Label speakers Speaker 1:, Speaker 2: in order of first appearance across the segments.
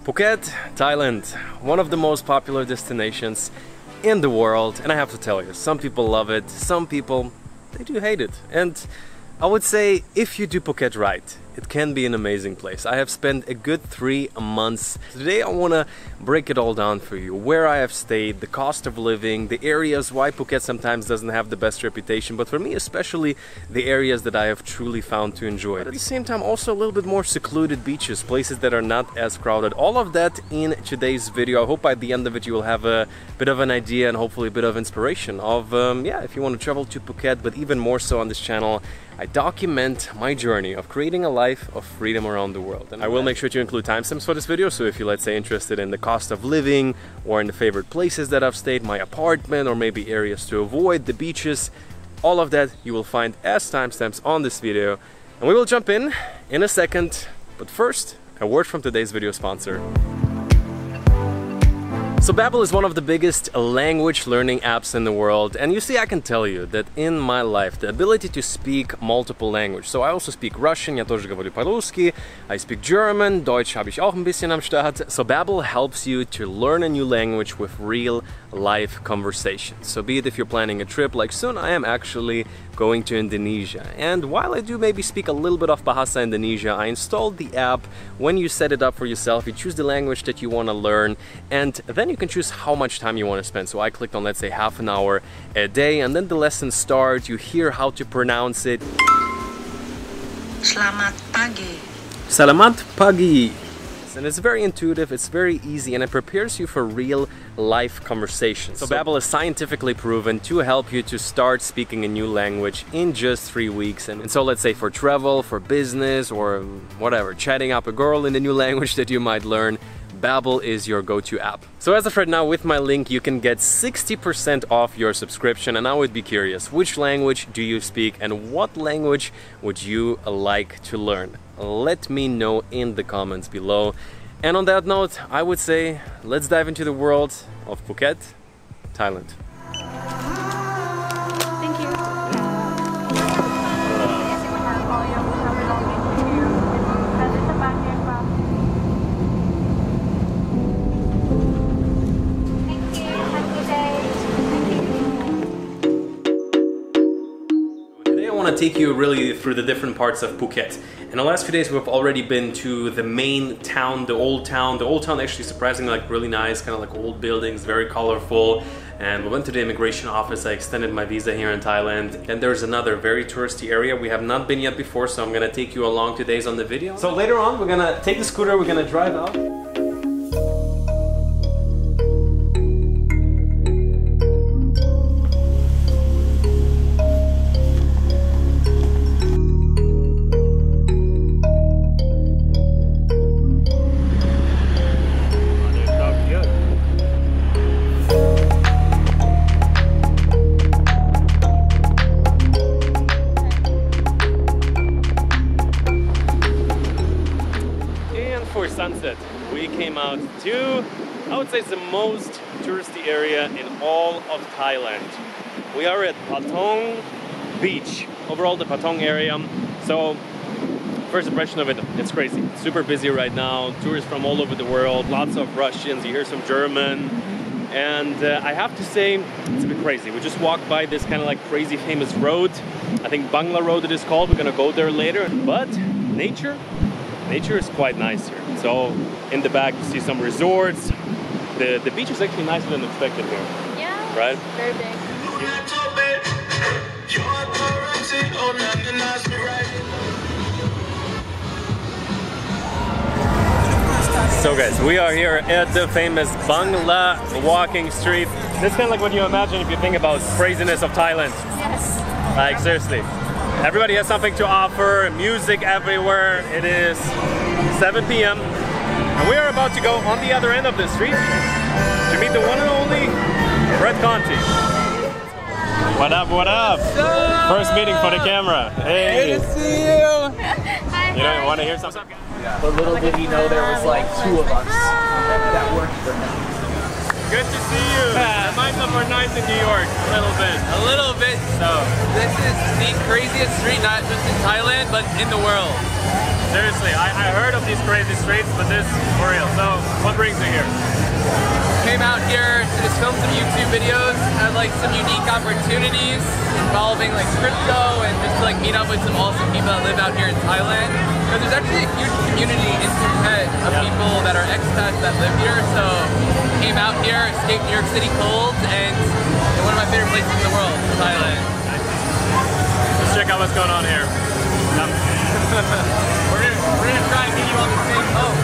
Speaker 1: Phuket, Thailand, one of the most popular destinations in the world, and I have to tell you, some people love it, some people, they do hate it. And I would say if you do Phuket right, it can be an amazing place. I have spent a good 3 months. Today I want to break it all down for you. Where I have stayed, the cost of living, the areas, why Phuket sometimes doesn't have the best reputation, but for me especially the areas that I have truly found to enjoy. But at the same time also a little bit more secluded beaches, places that are not as crowded. All of that in today's video. I hope by the end of it you will have a bit of an idea and hopefully a bit of inspiration of, yeah, if you want to travel to Phuket, but even more so on this channel, I document my journey of creating a life of freedom around the world. And I will make sure to include timestamps for this video, so if you're, let's say, interested in the cost of living or in the favorite places that I've stayed, my apartment, or maybe areas to avoid, the beaches, all of that you will find as timestamps on this video. And we will jump in a second, but first, a word from today's video sponsor. So Babbel is one of the biggest language learning apps in the world, and you see, I can tell you that in my life the ability to speak multiple languages. So I also speak Russian, я тоже говорю по-русски, I speak German, Deutsch habe ich auch ein bisschen am Start. So Babbel helps you to learn a new language with real life conversations. So be it if you're planning a trip, like soon I am actually going to Indonesia, and while I do maybe speak a little bit of Bahasa Indonesia, I installed the app. When you set it up for yourself, you choose the language that you want to learn, and then you can choose how much time you want to spend. So I clicked on, let's say, half an hour a day, and then the lesson starts. You hear how to pronounce it.
Speaker 2: Selamat pagi.
Speaker 1: Selamat pagi. And it's very intuitive, it's very easy, and it prepares you for real life conversations. So Babbel is scientifically proven to help you to start speaking a new language in just 3 weeks. And so let's say for travel, for business, or whatever, chatting up a girl in a new language that you might learn, Babbel is your go-to app. So as of right now, with my link, you can get 60% off your subscription, and I would be curious, which language do you speak and what language would you like to learn? Let me know in the comments below. And on that note, I would say, let's dive into the world of Phuket, Thailand.
Speaker 2: Thank you.
Speaker 1: To take you really through the different parts of Phuket. In the last few days we've already been to the main town, the old town. The old town actually surprisingly like really nice, kind of like old buildings, very colorful. And we went to the immigration office. I extended my visa here in Thailand. And there's another very touristy area we have not been yet before, so I'm gonna take you along today's on the video. So later on we're gonna take the scooter, we're gonna drive out. Sunset, we came out to, I would say, it's the most touristy area in all of Thailand. We are at Patong Beach, overall the Patong area. So first impression of it, it's crazy. It's super busy right now, tourists from all over the world, lots of Russians, you hear some German. And I have to say, it's a bit crazy. We just walked by this kind of like crazy famous road. I think Bangla road it is called. We're gonna go there later. But nature is quite nice here. So in the back you see some resorts. The beach is actually nicer than expected here.
Speaker 2: Yeah.
Speaker 1: Right?
Speaker 2: Very big.
Speaker 1: So guys, we are here at the famous Bangla walking street. This is kind of like what you imagine if you think about craziness of Thailand.
Speaker 2: Yes.
Speaker 1: Like seriously. Everybody has something to offer, music everywhere. It is 7 p.m. and we are about to go on the other end of the street to meet the one and only Red Conti. What up, what up? First meeting for the camera. Hey.
Speaker 3: Good to see you.
Speaker 2: Hi,
Speaker 1: You don't want to hear something?
Speaker 3: Yeah. But little did he know there was like 2 of us that worked for him.
Speaker 1: Good to see you. Reminds of our nights in New York, a little bit.
Speaker 3: A little bit.
Speaker 1: So,
Speaker 3: This is the craziest street, not just in Thailand, but in the world.
Speaker 1: seriously, I heard of these crazy streets, but this is for real. So,
Speaker 4: brings you here?
Speaker 3: Came out here to just film some YouTube videos, had like some unique opportunities involving like crypto and just to like meet up with some awesome people that live out here in Thailand. Because there's actually a huge community in Phuket of people that are expats that live here. So came out here, escaped New York City cold, and one of my favorite places in the world, Thailand.
Speaker 4: Let's check out what's going on here.
Speaker 3: we're gonna try and get you on the same boat.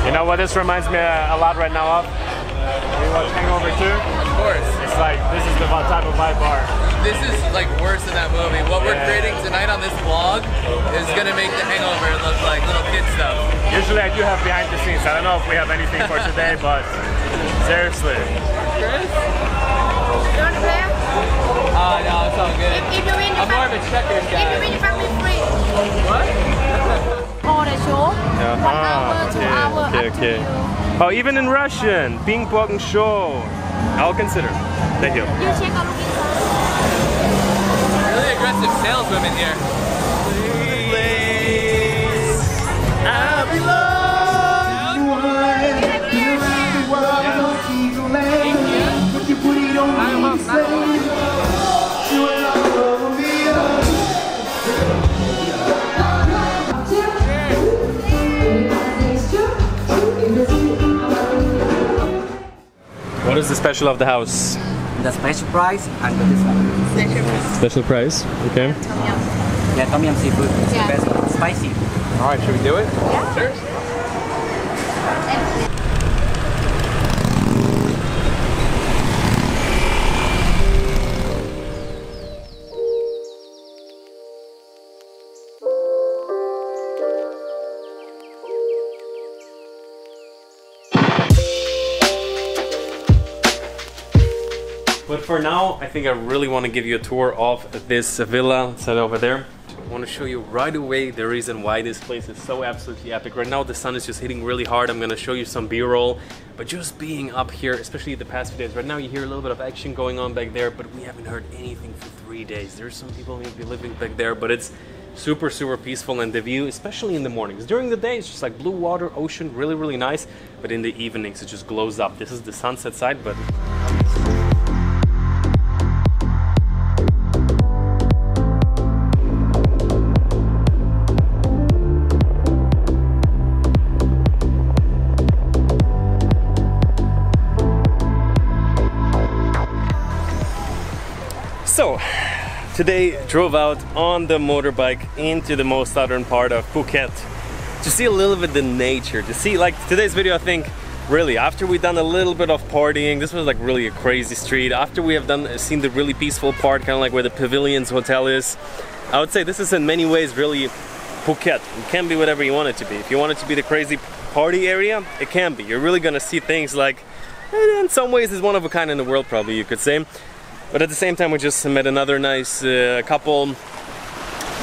Speaker 4: You know what this reminds me a lot right now of? We watch Hangover 2.
Speaker 3: Of course.
Speaker 4: It's like, this is the type of vibe bar.
Speaker 3: This is like worse than that movie. What we're creating tonight on this vlog is gonna make The Hangover look like little kid stuff.
Speaker 4: Usually I do have behind the scenes. I don't know if we have anything for today, but seriously.
Speaker 3: Chris?
Speaker 2: You want to play?
Speaker 3: No, it's all good.
Speaker 2: If you win,
Speaker 3: I'm more of a checkers guy.
Speaker 2: if you win, you family free.
Speaker 3: What?
Speaker 2: Or the show. 1 hour, 2 hours,
Speaker 4: okay,
Speaker 2: up
Speaker 4: okay.
Speaker 2: to you.
Speaker 4: Oh, even in Russian, ping pong show. I'll consider. Thank you.
Speaker 2: You check out looking for.
Speaker 3: Really aggressive saleswomen here.
Speaker 1: What is the special of the house?
Speaker 5: The special price and this one.
Speaker 1: Special price, okay.
Speaker 5: Yeah, tom yum seafood. It's
Speaker 2: Yeah.
Speaker 5: the best. Spicy.
Speaker 3: All right, should we do it?
Speaker 2: Yeah.
Speaker 3: Sure.
Speaker 1: But for now, I think I really want to give you a tour of this villa. Let's head over there. I want to show you right away the reason why this place is so absolutely epic. Right now the sun is just hitting really hard. I'm going to show you some b-roll. But just being up here, especially the past few days, right now you hear a little bit of action going on back there, but we haven't heard anything for 3 days. There's some people maybe living back there, but it's super, super peaceful, and the view, especially in the mornings. During the day, it's just like blue water, ocean, really, really nice. But in the evenings, it just glows up. This is the sunset side, but... So, today drove out on the motorbike into the most southern part of Phuket to see a little bit the nature, to see, like, today's video, I think, really, after we've done a little bit of partying, this was like really a crazy street. After we have seen the really peaceful part, kind of like where the Pavilions Hotel is, I would say this is in many ways really Phuket. It can be whatever you want it to be. If you want it to be the crazy party area, it can be. You're really gonna see things like, in some ways, it's one of a kind in the world, probably, you could say. But at the same time, we just met another nice couple,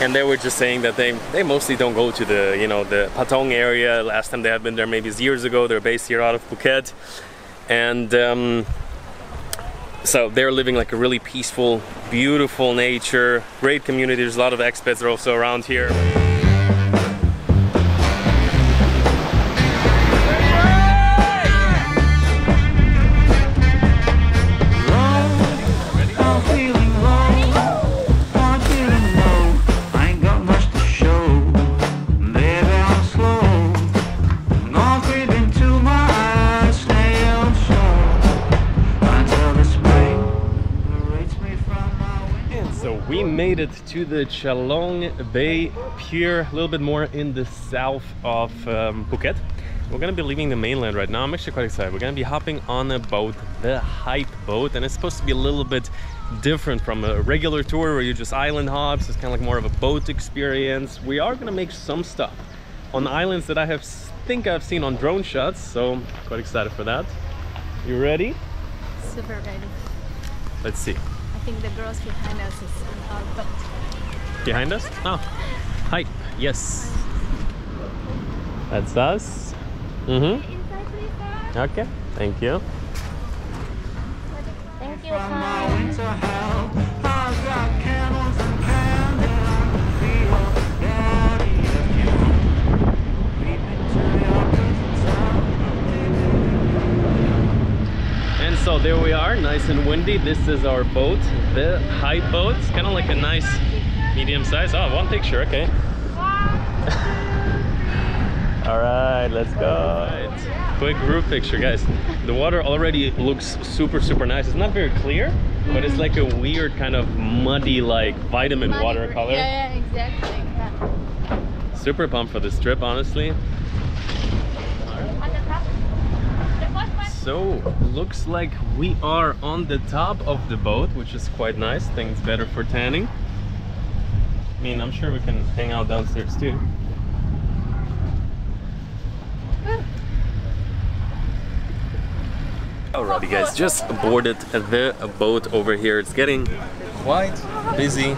Speaker 1: and they were just saying that they mostly don't go to the, you know, the Patong area. Last time they had been there maybe years ago. They're based here out of Phuket, and so they're living like a really peaceful, beautiful nature, great community. There's a lot of expats that are also around here. We made it to the Chalong Bay Pier, a little bit more in the south of Phuket. We're gonna be leaving the mainland right now. I'm actually quite excited. We're gonna be hopping on a boat, the Hype boat, and it's supposed to be a little bit different from a regular tour where you just island hops. It's kind of like more of a boat experience. We are gonna make some stuff on islands that I think I've seen on drone shots, so quite excited for that. You ready?
Speaker 2: Super ready.
Speaker 1: Let's see.
Speaker 2: I think the girls behind us is on our boat.
Speaker 1: Behind us? Oh, Hype, yes. That's us. Mm-hmm.
Speaker 2: Inside, please, sir.
Speaker 1: Okay, thank you.
Speaker 2: Thank you, Tom.
Speaker 1: And so there we are, nice and windy. This is our boat, the hype boat. It's kind of like a nice medium size. Oh, one picture, okay. All right, let's go. Right. Quick group picture, guys. The water already looks super nice. It's not very clear, but it's like a weird kind of muddy, like vitamin water color.
Speaker 2: Yeah, exactly. Yeah.
Speaker 1: Super pumped for this trip, honestly. So, looks like we are on the top of the boat, which is quite nice. I think it's better for tanning. I mean, I'm sure we can hang out downstairs too. Alrighty guys, just boarded the boat over here. It's getting quite busy.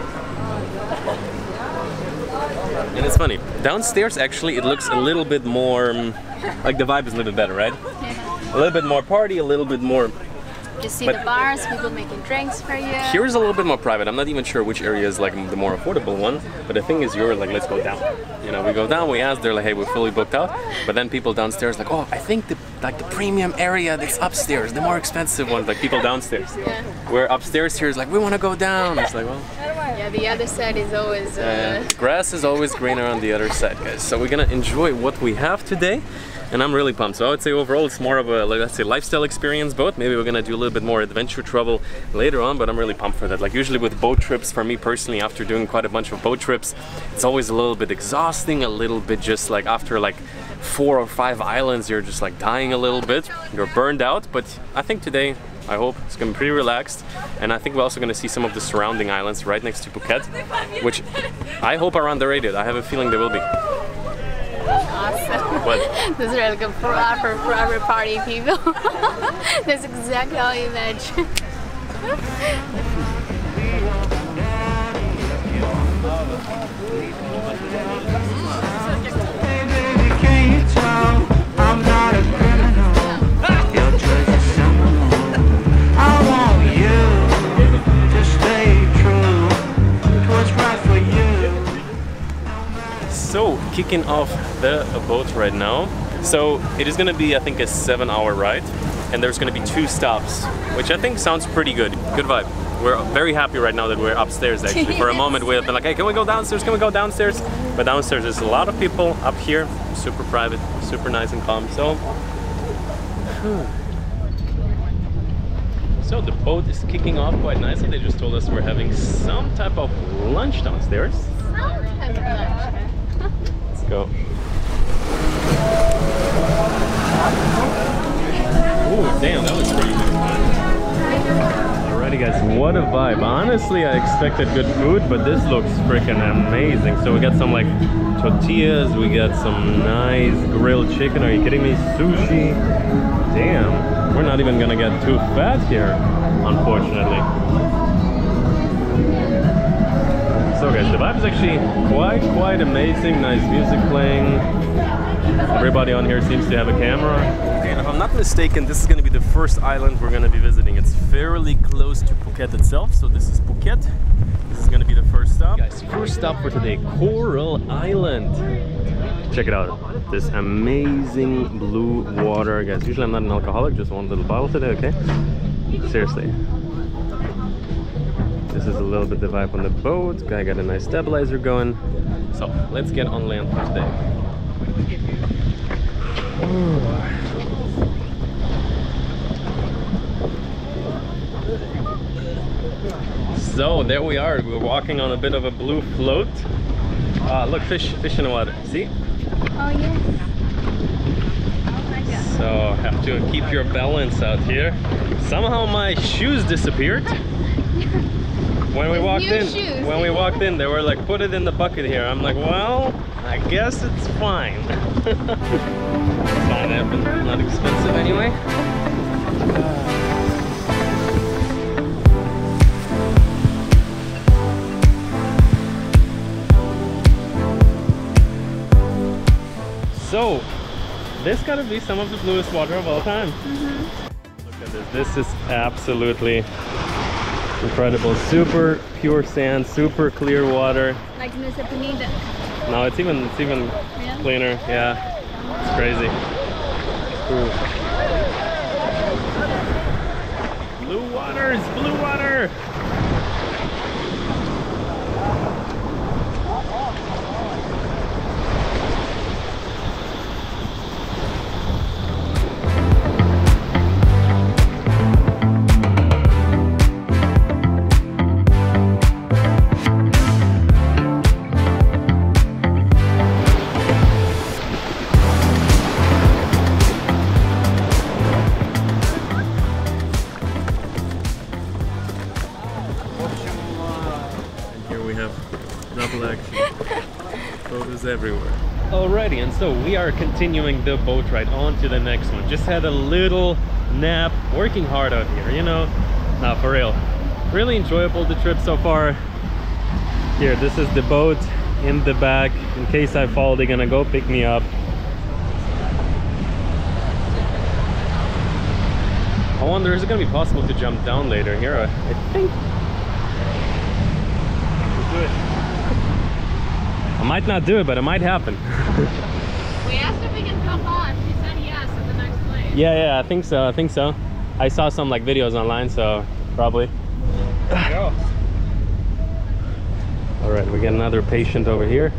Speaker 1: And it's funny, downstairs actually it looks a little bit more, like the vibe is a little bit better, right? A little bit more party, a little bit more...
Speaker 2: You see the bars, people making drinks for you.
Speaker 1: Here's a little bit more private. I'm not even sure which area is like the more affordable one, but the thing is you're like, let's go down. You know, we go down, we ask, they're like, hey, we're fully booked out. But then people downstairs like, oh, I think the premium area that's upstairs, the more expensive ones, like people downstairs.
Speaker 2: Yeah.
Speaker 1: We're upstairs here is like, we want to go down. It's like, well...
Speaker 2: Yeah, the other side is always...
Speaker 1: grass is always greener on the other side, guys. So we're gonna enjoy what we have today. And I'm really pumped. So I would say overall it's more of a, like, let's say, lifestyle experience boat. Maybe we're gonna do a little bit more adventure travel later on, but I'm really pumped for that. Like usually with boat trips, for me personally, after doing quite a bunch of boat trips, it's always a little bit exhausting, a little bit just like after like 4 or 5 islands, you're just like dying a little bit. You're burned out, but I think today, I hope it's gonna be pretty relaxed. And I think we're also gonna see some of the surrounding islands right next to Phuket, which I hope are underrated. I have a feeling they will be.
Speaker 2: Awesome.
Speaker 1: What?
Speaker 2: This is like a forever party, people. That's exactly how you imagine.
Speaker 1: So, kicking off the boat right now. So, it is gonna be, I think, a 7-hour ride. And there's gonna be 2 stops, which I think sounds pretty good. Good vibe. We're very happy right now that we're upstairs, actually. For a moment, we have been like, hey, can we go downstairs? Can we go downstairs? But downstairs, there's a lot of people. Up here, super private, super nice and calm. So, so the boat is kicking off quite nicely. They just told us we're having some type of lunch downstairs. Let's go. Ooh, damn, that was pretty good. Alrighty guys, what a vibe. Honestly, I expected good food, but this looks freaking amazing. So we got some like tortillas, we got some nice grilled chicken. Are you kidding me? Sushi. Damn, we're not even gonna get too fat here, unfortunately. So guys, the vibe is actually quite amazing. Nice music playing. Everybody on here seems to have a camera. And if I'm not mistaken, this is going to be the first island we're going to be visiting. It's fairly close to Phuket itself. So this is Phuket. This is going to be the first stop. Guys, first stop for today, Coral Island. Check it out. This amazing blue water. Guys, usually I'm not an alcoholic, just one little bottle today, okay? Seriously. This is a little bit the vibe on the boat. Guy got a nice stabilizer going. So let's get on land for today. So there we are. We're walking on a bit of a blue float. Look, fish in the water. See?
Speaker 2: Oh yes. Oh my god.
Speaker 1: So have to keep your balance out here. Somehow my shoes disappeared. When we walked in, they were like, put it in the bucket here. I'm like, well, I guess it's fine. It's fine, it's not expensive anyway. So, this gotta be some of the bluest water of all time. Look at This is absolutely incredible. Super pure sand, super clear water.
Speaker 2: Like Nusa Penida.
Speaker 1: No, it's even cleaner. Yeah, it's crazy. Ooh. Blue waters, blue water. Babbel action. Photos everywhere. Alrighty, and so we are continuing the boat ride on to the next one. Just had a little nap, working hard out here, you know. Nah, for real. Really enjoyable the trip so far. Here, this is the boat in the back. In case I fall, they're gonna go pick me up. I wonder, is it gonna be possible to jump down later here? I think we'll do it. I might not do it, but it might happen.
Speaker 2: We asked if we can jump on. She said yes at the next place.
Speaker 1: Yeah, I think so. I saw some like videos online, so probably.
Speaker 4: There you go.
Speaker 1: All right, we got another patient over here.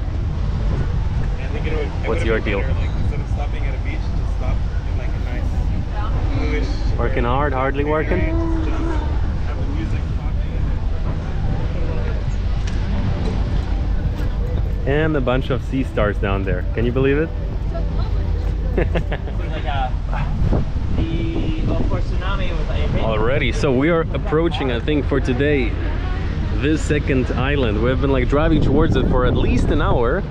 Speaker 1: What's your deal?
Speaker 4: Like, instead of stopping at a beach, just stop in like a nice bluish.
Speaker 1: Working hard, hardly working.
Speaker 4: Have the music
Speaker 1: And a bunch of sea stars down there. Can you believe it? Already, so we are approaching, I think, for today, this second island. We've been like driving towards it for at least an hour.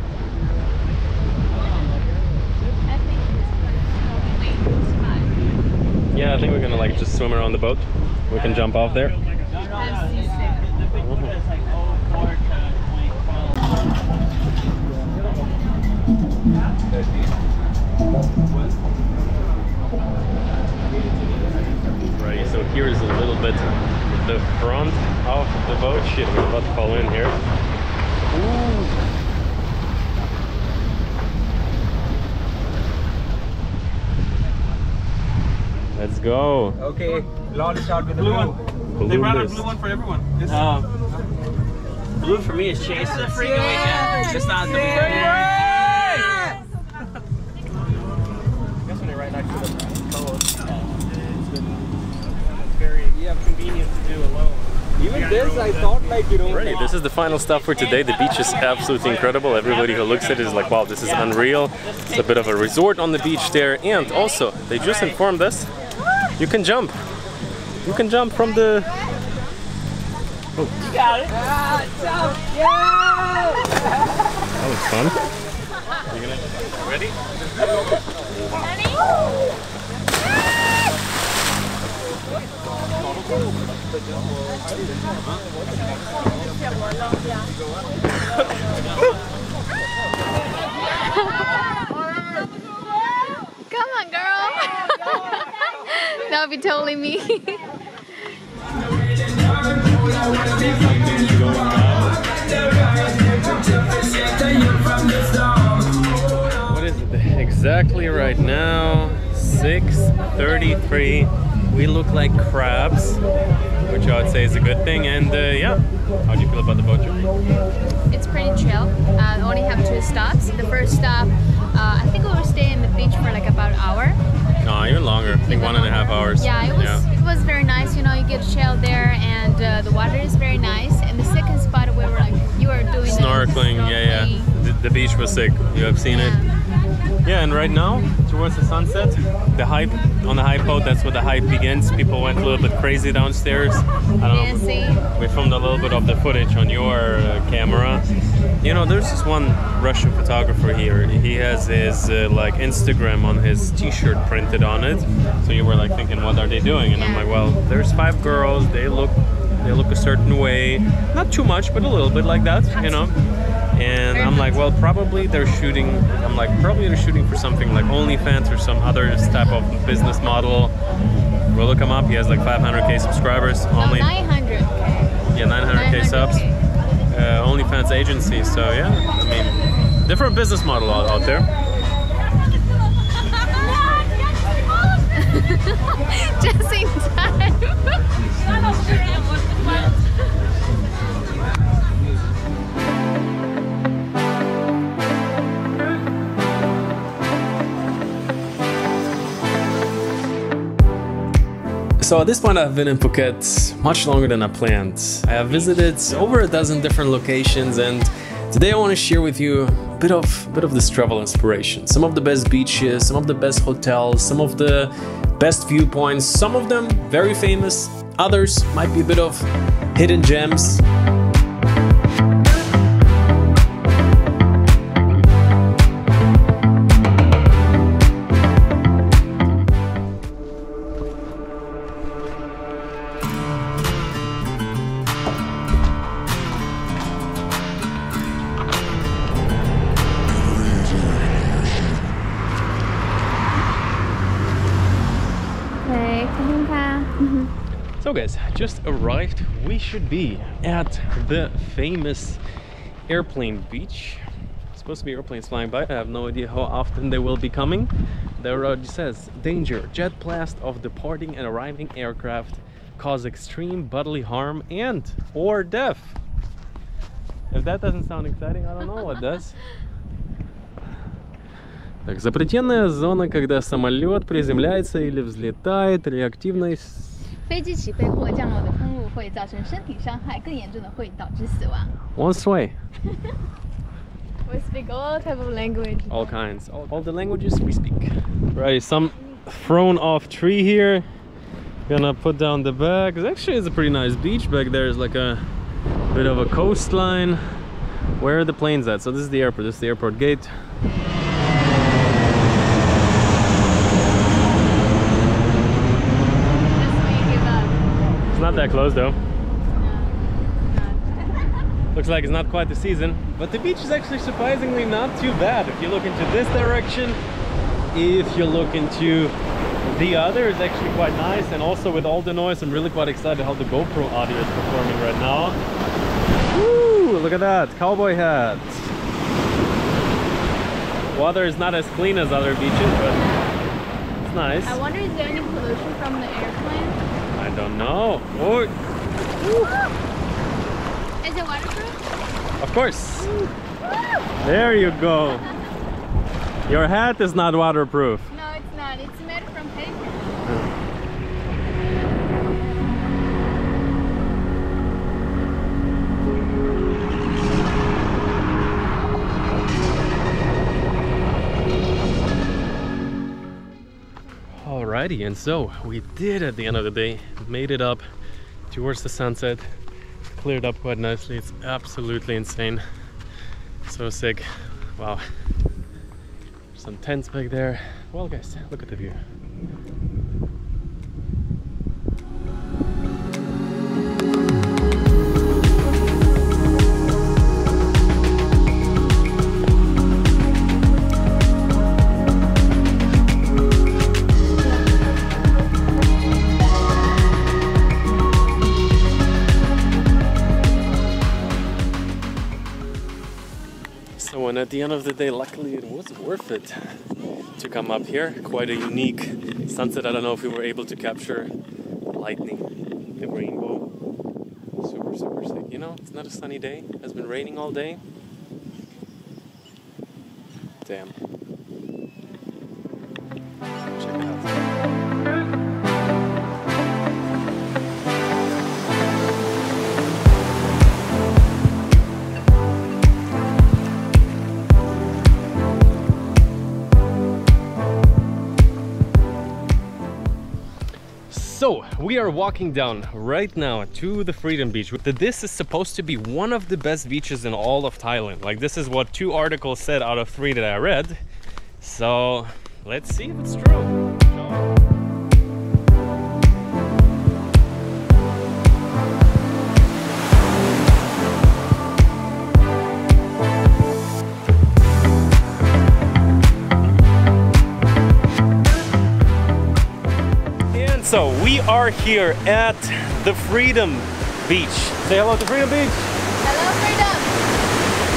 Speaker 1: Yeah, I think we're gonna like just swim around the boat. We can jump off there. Right, so here's a little bit the front of the boat. Shit, we're about to fall in here. Ooh. Let's go.
Speaker 5: Okay, launch out with the blue one.
Speaker 4: They brought a
Speaker 1: list.
Speaker 4: blue one for everyone.
Speaker 6: Blue for me is chasing. It's a freaking weekend. It's not the weekend.
Speaker 4: This one is right next to the boat. It's very convenient to do alone.
Speaker 5: Even this, I thought like, you know.
Speaker 1: Right, this is the final stop for today. The beach is absolutely incredible. Everybody who looks at it is like, wow, this is unreal. It's a bit of a resort on the beach there. And also, they just informed us, you can jump. You can jump from the... Oh.
Speaker 6: You got it.
Speaker 1: That was fun. You gonna... Ready?
Speaker 2: Come on, girl. That would be totally me.
Speaker 1: What is it exactly right now? 6:33. We look like crabs, which I would say is a good thing. And yeah, how do you feel about the boat trip?
Speaker 2: It's pretty chill. Only have 2 stops. The first stop, I think we were staying on the beach for like about an hour.
Speaker 1: No, even longer. I think 1.5 hours.
Speaker 2: Yeah, it was very nice. You know, you get chill there, and the water is very nice. And the second spot where you were doing
Speaker 1: Snorkeling. Yeah. The beach was sick. You have seen it. Yeah, and right now, towards the sunset, the hype on the hype boat, that's where the hype begins. People went a little bit crazy downstairs. I don't know. We filmed a little bit of the footage on your camera. You know, there's this one Russian photographer here. He has his like Instagram on his t-shirt printed on it. So you were like thinking, what are they doing? And I'm like, well, there's 5 girls. They look a certain way. Not too much, but a little bit like that, you know. And I'm like, well, probably they're shooting. Probably they're shooting for something like OnlyFans or some other type of business model. We'll look him up. He has like 500k subscribers.
Speaker 2: No,
Speaker 1: Only
Speaker 2: 900.
Speaker 1: yeah, 900k subs. OnlyFans agency. So yeah, I mean, different business model out there.
Speaker 2: Just in time.
Speaker 1: So at this point I've been in Phuket much longer than I planned. I have visited over a dozen different locations, and today I want to share with you a bit of this travel inspiration. Some of the best beaches, some of the best hotels, some of the best viewpoints, some of them very famous, others might be a bit of hidden gems. So guys, just arrived. We should be at the famous airplane beach. It's supposed to be airplanes flying by. I have no idea how often they will be coming. There already says, danger, jet blast of departing and arriving aircraft cause extreme bodily harm and or death. If that doesn't sound exciting, I don't know what does. Так, запретенная зона, когда самолет приземляется или взлетает, реактивность.
Speaker 2: 飞机起飞或降落的风路会造成身体伤害，更严重的会导致死亡。
Speaker 1: One way.
Speaker 2: We speak all type of language.
Speaker 1: All kinds. All the languages we speak. Right, some thrown off tree here. Gonna put down the bags. Actually, it's a pretty nice beach back there. Is like a bit of a coastline. Where are the planes at? So this is the airport. This is the airport gate. Not that close though. Looks like it's not quite the season, but the beach is actually surprisingly not too bad. If you look into this direction, if you look into the other, it's actually quite nice. And also with all the noise, I'm really quite excited how the GoPro audio is performing right now. Woo! Look at that, cowboy hat. Water is not as clean as other beaches, but it's nice.
Speaker 2: I wonder, is there any pollution from the airplane?
Speaker 1: I don't know. Oh.
Speaker 2: Is it waterproof?
Speaker 1: Of course. There you go. Your hat is not waterproof.
Speaker 2: No, it's not. It's made from paper.
Speaker 1: Alrighty, and so we did at the end of the day, made it up towards the sunset, cleared up quite nicely. It's absolutely insane. So sick. Wow. Some tents back there. Well guys, look at the view. So, and at the end of the day, luckily it was worth it to come up here. Quite a unique sunset. I don't know if we were able to capture lightning, the rainbow. Super, super sick. You know, it's not a sunny day. It has been raining all day. Damn. Check it out. So, we are walking down right now to the Freedom Beach. This is supposed to be one of the best beaches in all of Thailand. Like, this is what 2 articles said out of 3 that I read. So, let's see if it's true. So we are here at the Freedom Beach. Say hello to Freedom Beach.
Speaker 2: Hello,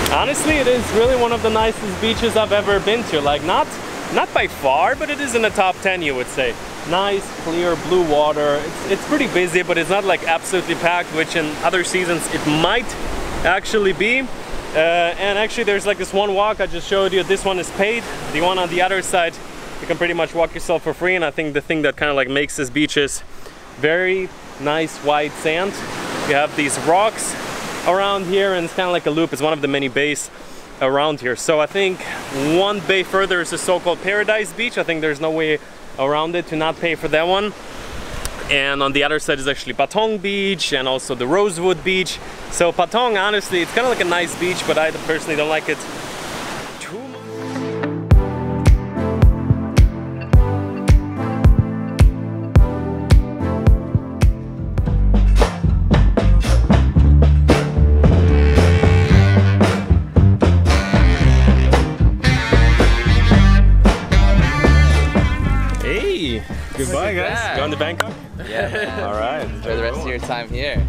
Speaker 2: Freedom.
Speaker 1: Honestly, it is really one of the nicest beaches I've ever been to. Like not by far, but it is in the top 10, you would say. Nice, clear, blue water. It's pretty busy, but it's not like absolutely packed, which in other seasons it might actually be. And actually there's like this one walk I just showed you. This one is paid. The one on the other side, you can pretty much walk yourself for free. And I think the thing that kind of like makes this beach is very nice white sand. You have these rocks around here, and it's kind of like a loop. It's one of the many bays around here. So I think one bay further is the so-called Paradise Beach. I think there's no way around it to not pay for that one. And on the other side is actually Patong Beach and also the Rosewood Beach. So Patong, honestly, it's kind of like a nice beach, but I personally don't like it too much. Hey, goodbye guys. Going to Bangkok?
Speaker 3: Yeah, man.
Speaker 1: All right.
Speaker 3: Enjoy the rest of your time here.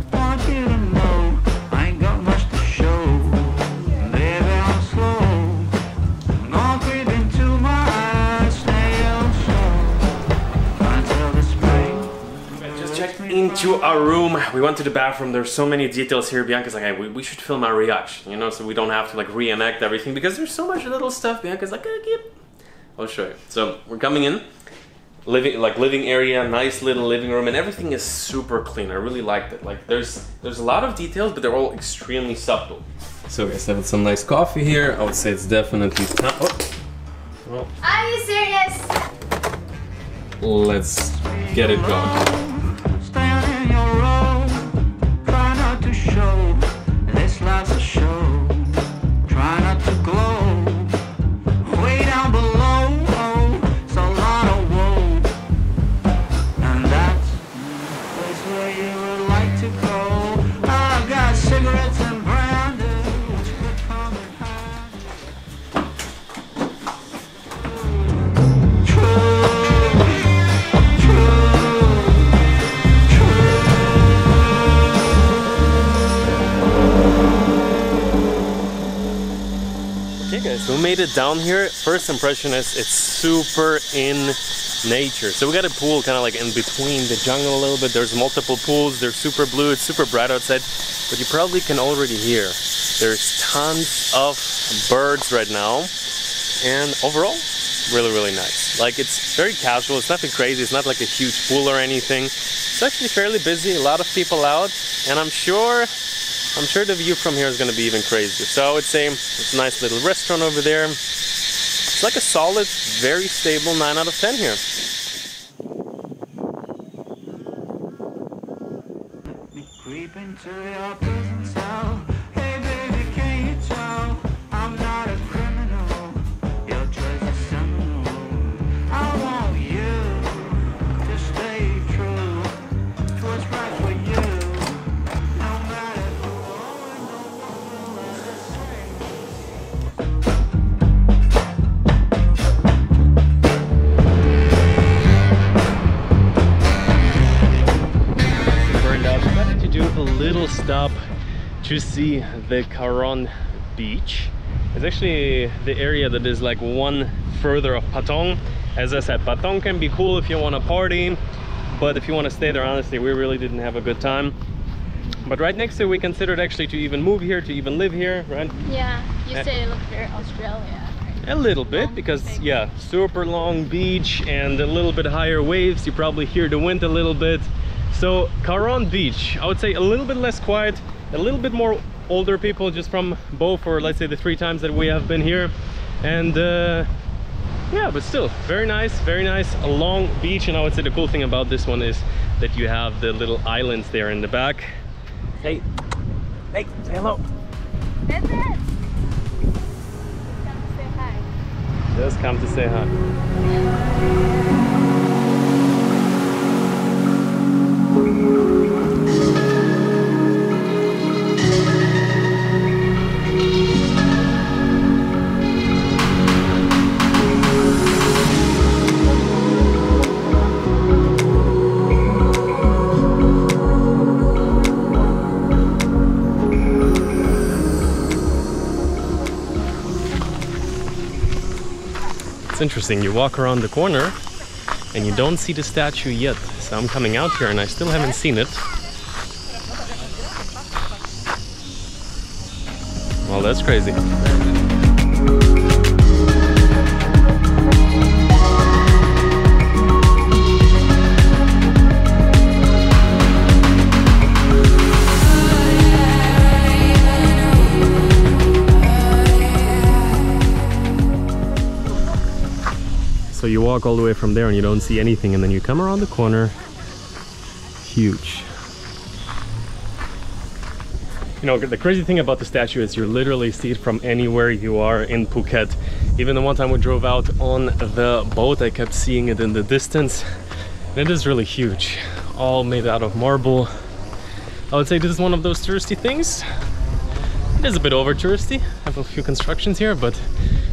Speaker 1: Just checked into our room. We went to the bathroom. There's so many details here. Bianca's like, hey, we should film our reaction, you know, so we don't have to like reenact everything because there's so much little stuff. Bianca's like, I'll show you. So we're coming in. Living area, nice little living room, and everything is super clean. I really liked it. Like there's a lot of details, but they're all extremely subtle. So guys, have some nice coffee here. I would say it's definitely time. Well,
Speaker 2: Are you serious?
Speaker 1: let's get it going. So we made it down here. First impression is it's super in nature. So we got a pool kind of like in between the jungle a little bit. There's multiple pools. They're super blue. It's super bright outside. But you probably can already hear there's tons of birds right now. And overall, really, really nice. Like it's very casual. It's nothing crazy. It's not like a huge pool or anything. It's actually fairly busy. A lot of people out. And I'm sure the view from here is going to be even crazier. So I would say it's a nice little restaurant over there. It's like a solid, very stable 9 out of 10 here. Stop to see the Karon Beach. It's actually the area that is like one further of Patong. As I said, Patong can be cool if you want to party, but if you want to stay there, honestly, we really didn't have a good time. But right next to it, we considered actually to even move here, to even live here, right?
Speaker 2: Yeah, you said it looked very Australia. Right?
Speaker 1: A little bit, because yeah, super long beach and a little bit higher waves. You probably hear the wind a little bit. So Karon Beach, I would say a little bit less quiet, a little bit more older people, just from both, or let's say the 3 times that we have been here. And yeah, but still very nice, a long beach. And I would say the cool thing about this one is that you have the little islands there in the back. Hey, say hello.
Speaker 2: That's it. Come to say hi.
Speaker 1: Just come to say hi. It's interesting, you walk around the corner and you don't see the statue yet. So I'm coming out here and I still haven't seen it. Well, that's crazy. So you walk all the way from there and you don't see anything, and then you come around the corner. Huge. You know, the crazy thing about the statue is you literally see it from anywhere you are in Phuket. Even the one time we drove out on the boat, I kept seeing it in the distance. And it is really huge. All made out of marble. I would say this is one of those touristy things. It is a bit over touristy. I have a few constructions here, but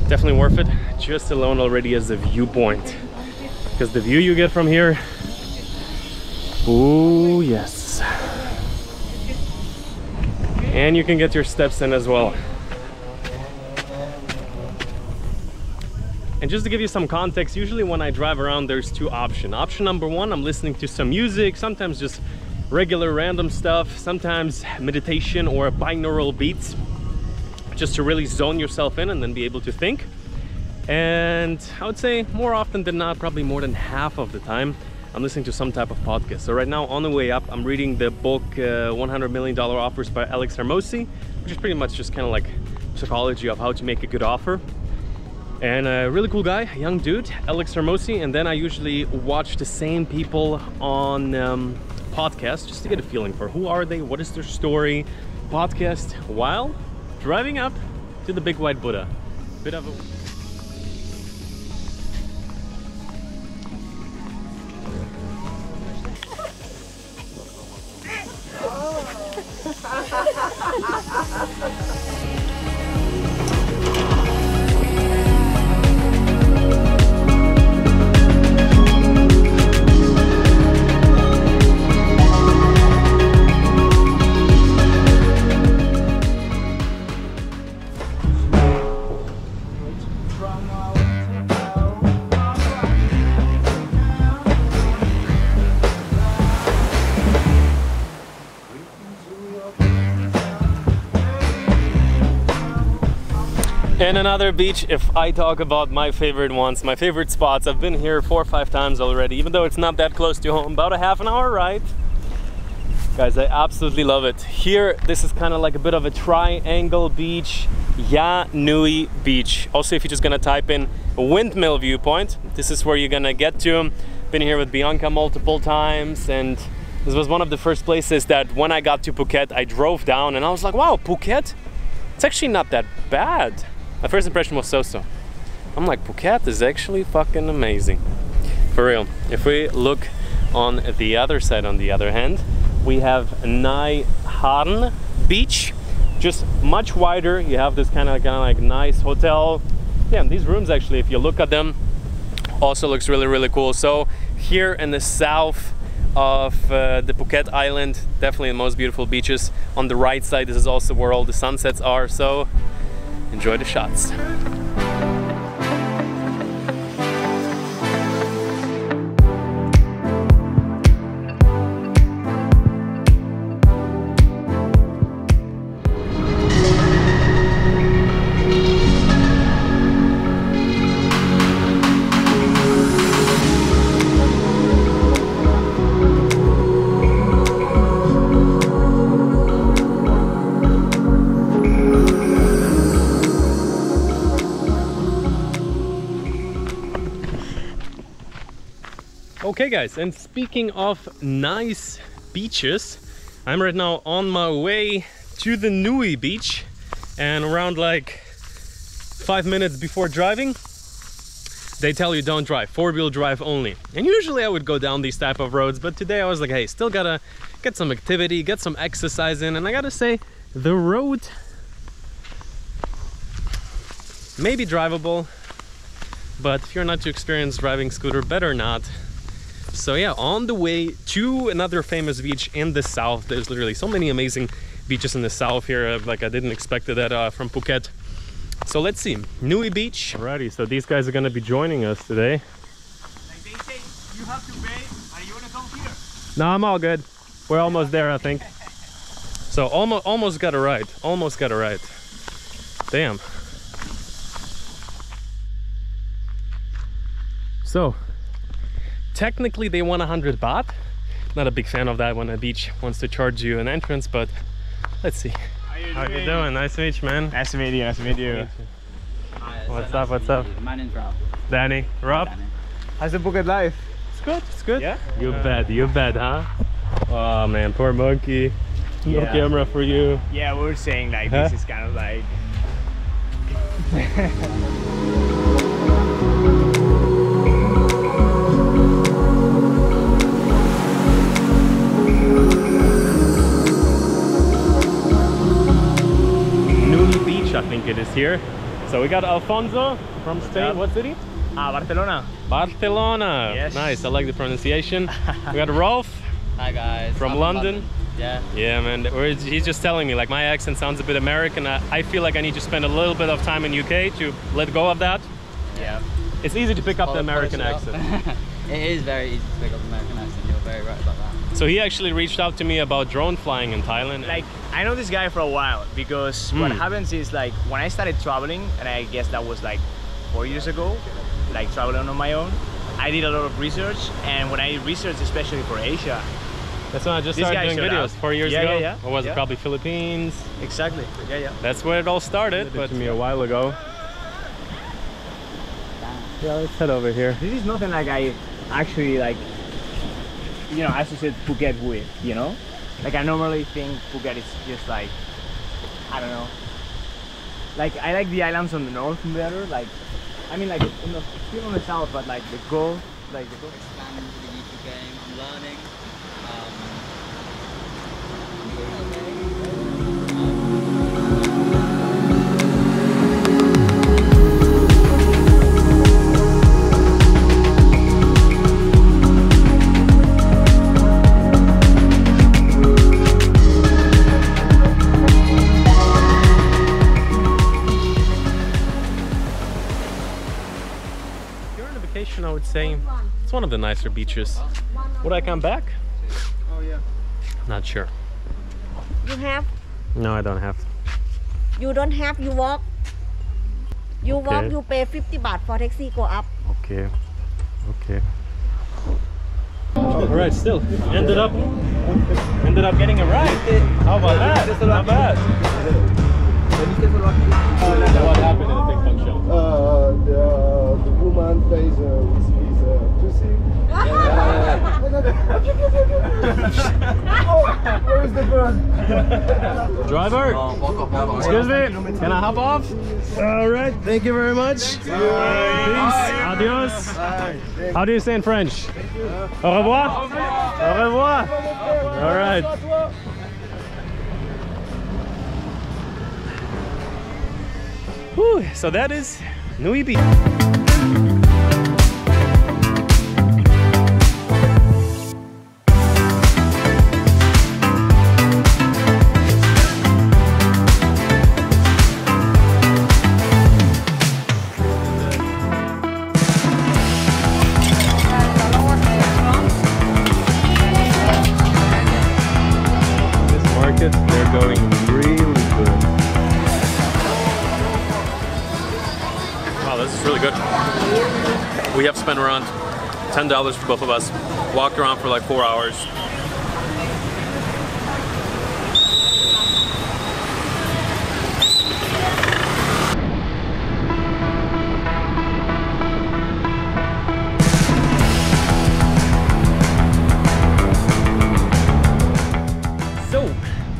Speaker 1: definitely worth it, just alone already as a viewpoint. Because the view you get from here, oh yes. And you can get your steps in as well. And just to give you some context, usually when I drive around there's two options. Option number one, I'm listening to some music, sometimes just regular random stuff, sometimes meditation or binaural beats, just to really zone yourself in and then be able to think. And I would say more often than not, probably more than half of the time, I'm listening to some type of podcast. So right now on the way up, I'm reading the book $100 Million Offers by Alex Hormozi, which is pretty much just kind of like psychology of how to make a good offer. And a really cool guy, young dude, Alex Hormozi. And then I usually watch the same people on podcasts just to get a feeling for who are they, what is their story, podcast while driving up to the Big White Buddha. Bit of a... And another beach, if I talk about my favorite ones, my favorite spots, I've been here 4 or 5 times already, even though it's not that close to home, about a half an hour ride. Guys, I absolutely love it. Here, this is kind of like a bit of a triangle beach, Nui Beach. Also, if you're just gonna type in windmill viewpoint, this is where you're gonna get to. Been here with Bianca multiple times, and this was one of the first places that when I got to Phuket, I drove down and I was like, wow, Phuket? It's actually not that bad. My first impression was so-so. I'm like, Phuket is actually fucking amazing. For real. If we look on the other side, on the other hand, we have Nai Harn Beach, just much wider. You have this kind of like nice hotel. Yeah, and these rooms actually, if you look at them, also looks really, really cool. So here in the south of the Phuket Island, definitely the most beautiful beaches. On the right side, this is also where all the sunsets are. So enjoy the shots. Okay guys, and speaking of nice beaches, I'm right now on my way to the Nui Beach, and around like 5 minutes before driving, they tell you don't drive, 4-wheel drive only. And usually I would go down these type of roads, but today I was like, hey, still gotta get some activity, get some exercise in, and I gotta say, the road may be drivable, but if you're not too experienced driving scooter, better not. So yeah, on the way to another famous beach in the south. There's literally so many amazing beaches in the south here, like I didn't expect that from Phuket. So let's see, Nui Beach. Alrighty, so these guys are gonna be joining us today.
Speaker 4: Like they say, you have to pay, and you wanna come here.
Speaker 1: No, I'm all good. We're almost there, I think. So almost got it right. Almost got it right. Damn. So technically they want 100 baht. Not a big fan of that when a beach wants to charge you an entrance, but let's see. How you doing? Nice to meet you, man.
Speaker 4: Nice to meet you, nice to meet you.
Speaker 6: Hi,
Speaker 1: What's up, what's up?
Speaker 6: My name's Rob.
Speaker 1: Danny, Rob?
Speaker 6: Danny.
Speaker 4: How's the Phuket life?
Speaker 1: It's good, it's good.
Speaker 4: Yeah?
Speaker 1: You bet, huh? Oh man, poor monkey. No
Speaker 4: Yeah.
Speaker 1: camera for you.
Speaker 4: Yeah, we were saying like
Speaker 1: Huh?
Speaker 4: this is kind of like...
Speaker 1: Nui Beach, I think it is here. So we got Alfonso from Spain.
Speaker 4: up?
Speaker 1: What city?
Speaker 4: Barcelona.
Speaker 1: Barcelona.
Speaker 4: Yes.
Speaker 1: Nice, I like the pronunciation. We got Rolf
Speaker 6: Hi guys.
Speaker 1: from
Speaker 6: I'm
Speaker 1: London.
Speaker 6: Yeah.
Speaker 1: Yeah, man. He's just telling me like my accent sounds a bit American. I feel like I need to spend a little bit of time in UK to let go of that.
Speaker 4: Yeah.
Speaker 1: It's easy to pick up the
Speaker 6: Polish
Speaker 1: American
Speaker 6: it up.
Speaker 1: accent.
Speaker 6: It is very easy to pick up American accent. You're very right about that.
Speaker 1: So he actually reached out to me about drone flying in Thailand.
Speaker 4: Like, I know this guy for a while because what happens is like when I started traveling, and I guess that was like 4 years ago, like traveling on my own, I did a lot of research, and when I researched especially for Asia,
Speaker 1: That's when I just
Speaker 4: This
Speaker 1: started
Speaker 4: guy
Speaker 1: doing
Speaker 4: showed
Speaker 1: videos
Speaker 4: up.
Speaker 1: 4 years
Speaker 4: Yeah,
Speaker 1: ago.
Speaker 4: yeah, yeah.
Speaker 1: Or was it
Speaker 4: Yeah.
Speaker 1: probably Philippines?
Speaker 4: exactly, yeah.
Speaker 1: That's where it all started. But to me a while ago. Yeah, let's head over here.
Speaker 4: This is nothing like I actually like, you know, associate Phuket with, you know? Like I normally think Phuket is just like, I don't know. Like I like the islands on the north better, like, I mean like, in the, still on the south, but like the Gulf, like the Gulf.
Speaker 6: Expanding to the YouTube game. I'm learning.
Speaker 1: If you're on a vacation, I would say it's one of the nicer beaches. Would I come back?
Speaker 4: Oh yeah.
Speaker 1: Not sure.
Speaker 7: You have?
Speaker 1: No, I don't have.
Speaker 7: You don't have, you walk. You
Speaker 1: Okay.
Speaker 7: walk, you pay 50 baht for taxi, go up.
Speaker 1: Okay. Okay. All right, still ended up getting a ride. How about that? Not bad. What happened in the Big Fun Show?
Speaker 8: The woman plays with his pussy. Oh, where is the bird?
Speaker 1: Driver, excuse me, can I hop off? All right, thank you very much. Peace, adios. How do you say in French? Au revoir. Au revoir. All right. Whew, so that is Nui Beach. This market, they're going really good. Wow, this is really good. We have spent around $10 for both of us. Walked around for like 4 hours. So,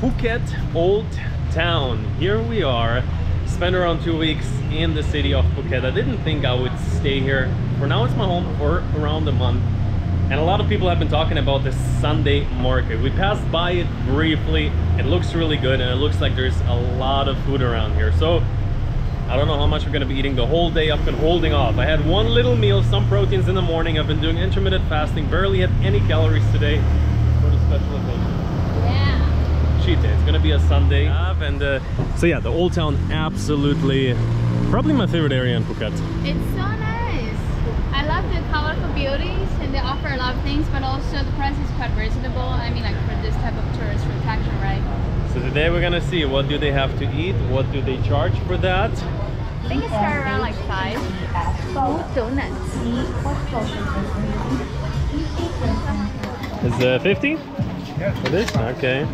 Speaker 1: Phuket Old Town. Here we are. Spent around 2 weeks in the city of Phuket. I didn't think I would stay here. For now, it's my home for around a month. And a lot of people have been talking about this Sunday market. We passed by it briefly. It looks really good, and it looks like there's a lot of food around here. So I don't know how much we're gonna be eating the whole day. I've been holding off. I had one little meal, some proteins in the morning. I've been doing intermittent fasting, barely had any calories today for the special occasion.
Speaker 2: Yeah.
Speaker 1: Cheat day. It's gonna be a Sunday. And so yeah, the Old Town absolutely Probably my favorite area in Phuket.
Speaker 2: It's so nice. I love the colorful beauties and they offer a lot of things, but also the price is quite reasonable. I mean, like for this type of tourist attraction, right?
Speaker 1: So today we're gonna see what do they have to eat, what do they charge for that.
Speaker 2: I think it started around like 5. Donuts.
Speaker 1: Is 50? Yeah. For this? Okay.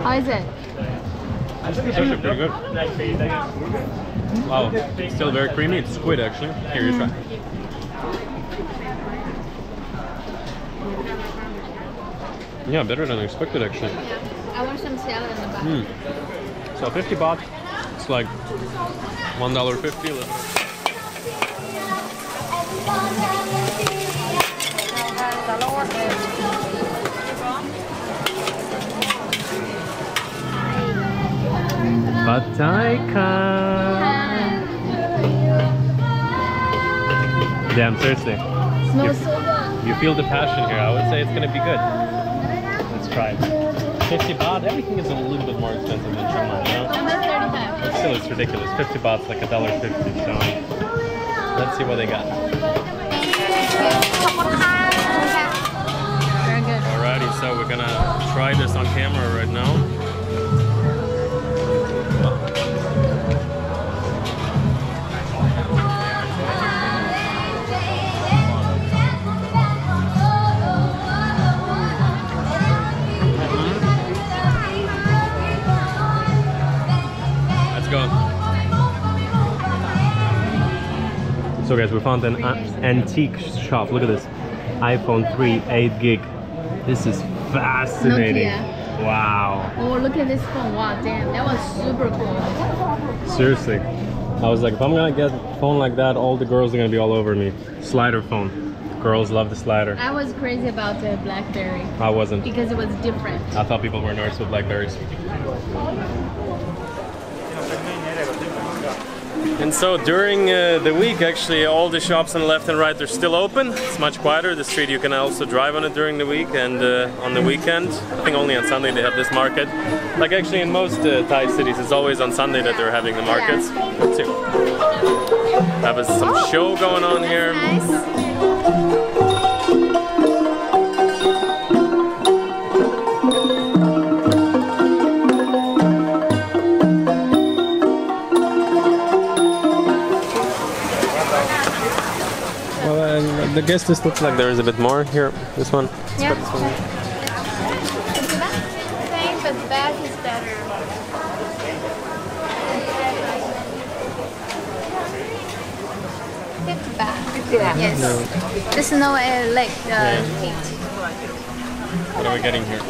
Speaker 2: How is it?
Speaker 1: Actually pretty good. Wow, still very creamy. It's squid actually. Here, you try. Yeah, better than I expected actually.
Speaker 2: Yeah. I want some salad in the back.
Speaker 1: So 50 baht. It's like $1.50. Damn, seriously.
Speaker 2: Smells so good.
Speaker 1: You feel the passion here. I would say it's gonna be good. Let's try it. 50 baht. Everything is a little bit more expensive than Chiang Mai, you know?
Speaker 2: Almost 35.
Speaker 1: But still, it's ridiculous. 50 baht's like $1.50. So let's see what they got.
Speaker 2: Very good.
Speaker 1: Alrighty, so we're gonna try this on camera right now. So guys, we found an antique shop. Look at this. iPhone 3, 8 gig. This is fascinating.
Speaker 2: Nokia.
Speaker 1: Wow.
Speaker 2: Oh, look at this phone. Wow, damn. That was super cool.
Speaker 1: Seriously. I was like, if I'm gonna get a phone like that, all the girls are gonna be all over me. Slider phone. Girls love the slider.
Speaker 2: I was crazy about the BlackBerry.
Speaker 1: I wasn't.
Speaker 2: Because it was different.
Speaker 1: I thought people were nerds with Blackberries. And so during the week, actually, all the shops on the left and right are still open. It's much quieter. The street, you can also drive on it during the week and on the weekend. I think only on Sunday they have this market. Like actually in most Thai cities, it's always on Sunday that they're having the markets. Let's see. Have some show going on here.
Speaker 2: Nice.
Speaker 1: I guess this looks like there is a bit more here. This one.
Speaker 2: Yeah.
Speaker 1: This one.
Speaker 2: Same, but the back is better. It's back. Yes.
Speaker 1: No.
Speaker 2: There's no leg feet.
Speaker 1: What are we getting here?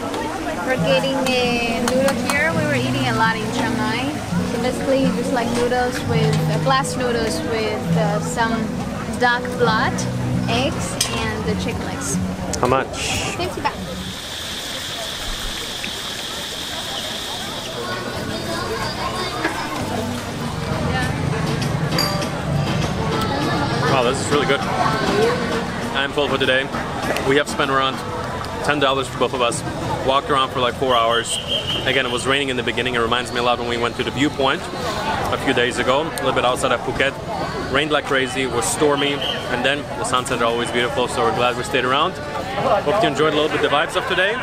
Speaker 2: We're getting a noodle here. We were eating a lot in Chiang Mai. So basically, just like noodles with glass noodles with some duck blood, eggs, and the chicken legs.
Speaker 1: How much?
Speaker 2: 50 baht.
Speaker 1: Wow, this is really good. I'm full for today. We have spent around $10 for both of us. Walked around for like 4 hours. Again, it was raining in the beginning. It reminds me a lot when we went to the viewpoint a few days ago, a little bit outside of Phuket. Rained like crazy, it was stormy, and then the sunsets are always beautiful, so we're glad we stayed around. Hope you enjoyed a little bit the vibes of today.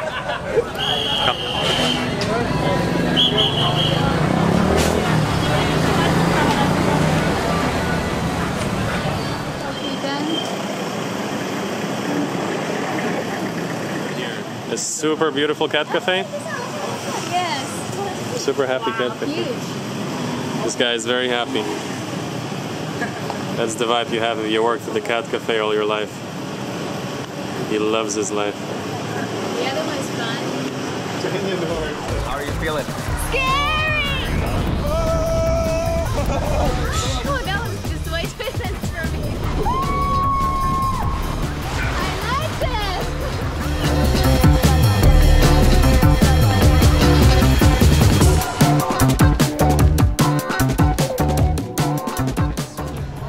Speaker 1: A super beautiful cat cafe.
Speaker 2: Yes.
Speaker 1: Super happy cat cafe.
Speaker 2: Huge.
Speaker 1: This guy is very happy. That's the vibe you have if you worked at the cat cafe all your life. He loves his life.
Speaker 2: The other one's fun.
Speaker 5: How are you feeling?
Speaker 2: Scary! Oh, that was just way too intense for me. I like this!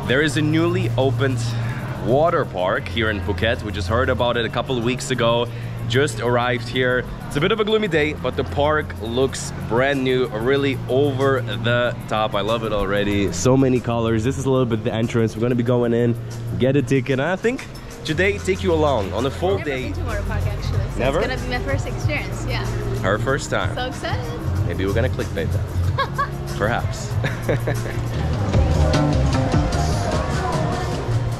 Speaker 1: There is a newly opened Waterpark here in Phuket. We just heard about it a couple of weeks ago. Just arrived here. It's a bit of a gloomy day, but the park looks brand new, really over the top. I love it already. So many colors. This is a little bit the entrance. We're gonna be going in, get a ticket, and I think today take you along on a full day.
Speaker 2: I've never been to Waterpark actually, so
Speaker 1: Never?
Speaker 2: it's gonna be my first experience. Yeah.
Speaker 1: Her first time.
Speaker 2: So excited.
Speaker 1: Maybe we're gonna clickbait that. Perhaps.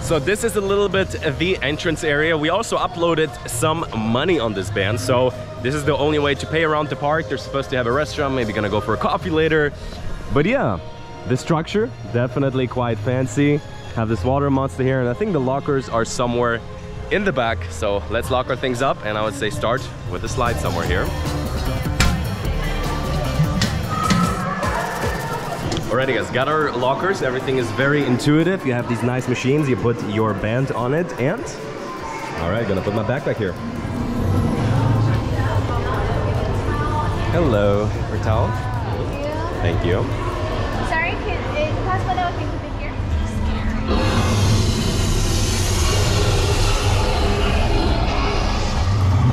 Speaker 1: So this is a little bit the entrance area. We also uploaded some money on this band, so this is the only way to pay around the park. They're supposed to have a restaurant, maybe gonna go for a coffee later. But yeah, the structure, definitely quite fancy. Have this water monster here, and I think the lockers are somewhere in the back. So let's lock our things up, and I would say start with the slide somewhere here. Alrighty guys, got our lockers. Everything is very intuitive. You have these nice machines. You put your band on it and... Alright, gonna put my backpack here. Hello. For towel? Thank you.
Speaker 2: Sorry, is it possible that we can put it here?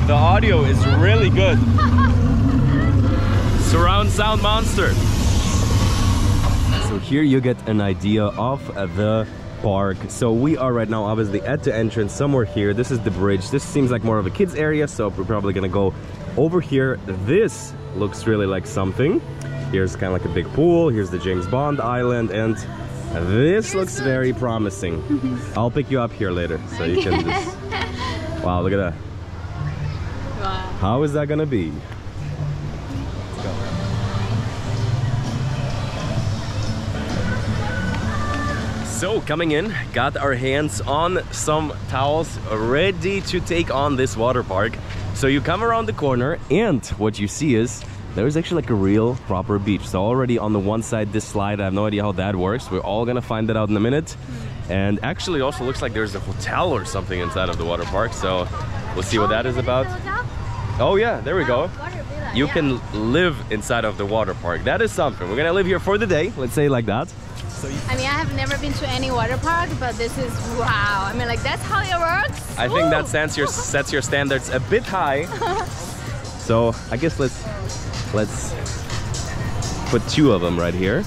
Speaker 1: The audio is really good. Surround sound monster. So here you get an idea of the park. So we are right now obviously at the entrance somewhere here. This is the bridge. This seems like more of a kids area, so we're probably gonna go over here. This looks really like something. Here's kind of like a big pool. Here's the James Bond island, and this looks very promising. I'll pick you up here later so you can just... Wow, look at that.
Speaker 2: Wow.
Speaker 1: How is that gonna be? So coming in, got our hands on some towels, ready to take on this water park. So you come around the corner, and what you see is there's actually like a real proper beach. So already on the one side, this slide, I have no idea how that works. We're all gonna find that out in a minute. And actually it also looks like there's a hotel or something inside of the water park. So we'll see what that is about. Oh yeah, there we go. You can live inside of the water park. That is something. We're gonna live here for the day, let's say it like that.
Speaker 2: I mean, I have never been to any water park, but this is wow. I mean, like, that's how it works.
Speaker 1: I think that sets your standards a bit high. So I guess let's put two of them right here,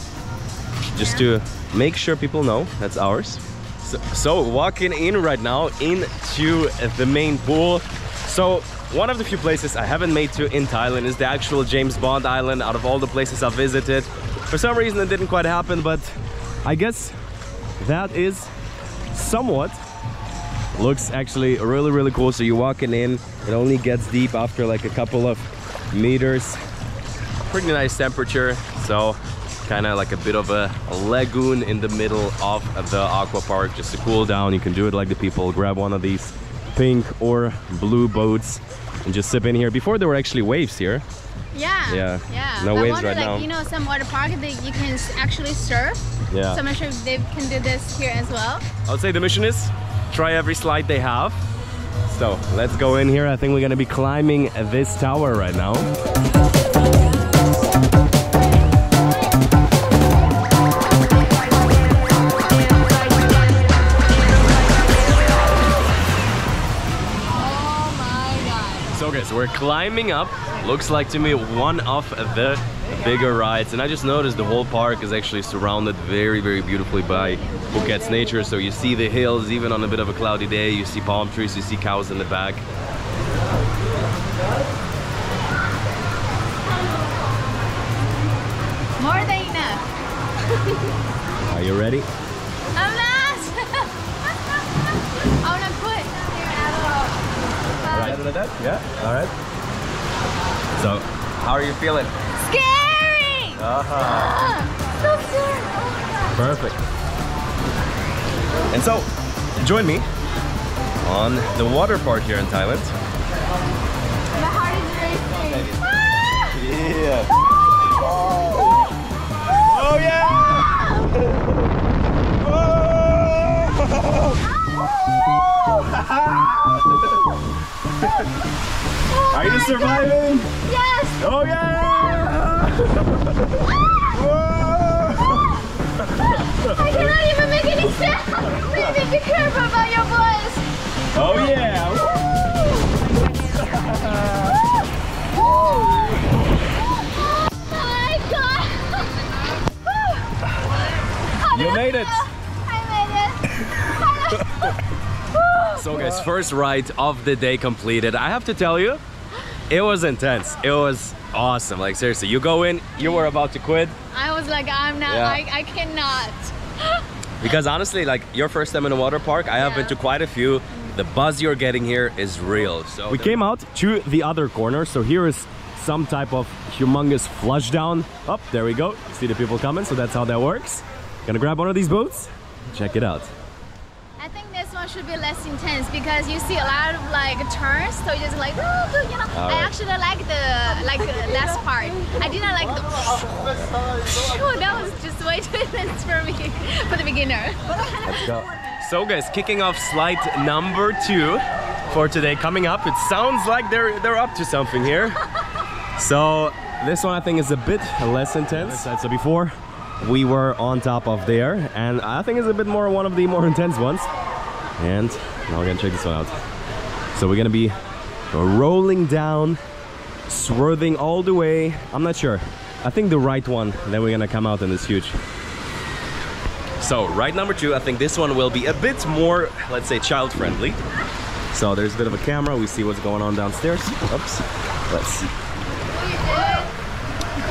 Speaker 1: just to make sure people know that's ours. So walking in right now into the main pool. So one of the few places I haven't made to in Thailand is the actual James Bond island. Out of all the places I've visited, for some reason it didn't quite happen, but I guess that is somewhat. Looks actually really, really cool. So you're walking in, it only gets deep after like a couple of meters. Pretty nice temperature. So kind of like a bit of a lagoon in the middle of the aqua park, just to cool down. You can do it like the people, grab one of these pink or blue boats and just sip in here. Before there were actually waves here.
Speaker 2: Yeah.
Speaker 1: No waves right
Speaker 2: like,
Speaker 1: now.
Speaker 2: You know, some water park that you can actually surf.
Speaker 1: Yeah.
Speaker 2: So I'm not sure if they can do this here as well.
Speaker 1: I would say the mission is try every slide they have. So let's go in here. I think we're gonna be climbing this tower right now.
Speaker 2: Oh my god.
Speaker 1: So okay, so we're climbing up. Looks like to me one of the bigger rides, and I just noticed the whole park is actually surrounded very, very beautifully by Phuket's nature. So you see the hills, even on a bit of a cloudy day, you see palm trees, you see cows in the back.
Speaker 2: More than enough.
Speaker 1: Are you ready?
Speaker 2: I'm not. I wanna put.
Speaker 1: Alright, like that? Yeah, alright. So, how are you feeling?
Speaker 2: Scary! So scary! Oh
Speaker 1: Perfect. And so, join me on the water park here in Thailand.
Speaker 2: my heart is racing.
Speaker 1: Yeah. Oh yeah! Are you surviving?
Speaker 2: Yes!
Speaker 1: Oh yeah!
Speaker 2: I cannot even make any sound! Baby, be careful about your voice!
Speaker 1: Oh yeah! You made it!
Speaker 2: I made it!
Speaker 1: So guys, first ride of the day completed. I have to tell you, it was intense. It was awesome. Like seriously, you go in, you were about to quit.
Speaker 2: I was like, I'm not, I cannot.
Speaker 1: Because honestly, like your first time in a water park, I have been to quite a few. The buzz you're getting here is real. So we came out to the other corner. So here is some type of humongous flush down. Oh, there we go. See the people coming. So that's how that works. Gonna grab one of these boats. Check it out.
Speaker 2: I think this one should be less intense because you see a lot of like turns, so you're just like, oh, you know. I actually like the last part. I didn't like the. Oh, that was just way too intense for me, for the beginner.
Speaker 1: Let's go. So guys, kicking off slide number 2 for today. Coming up, it sounds like they're up to something here. So this one I think is a bit less intense. So before we were on top of there, and I think it's a bit more one of the more intense ones. And now we're gonna check this one out. So we're gonna be rolling down, swerving all the way. I'm not sure. I think the right one, then we're gonna come out and it's huge. So ride number 2, I think this one will be a bit more, let's say, child friendly. So there's a bit of a camera, we see what's going on downstairs. Oops, let's see.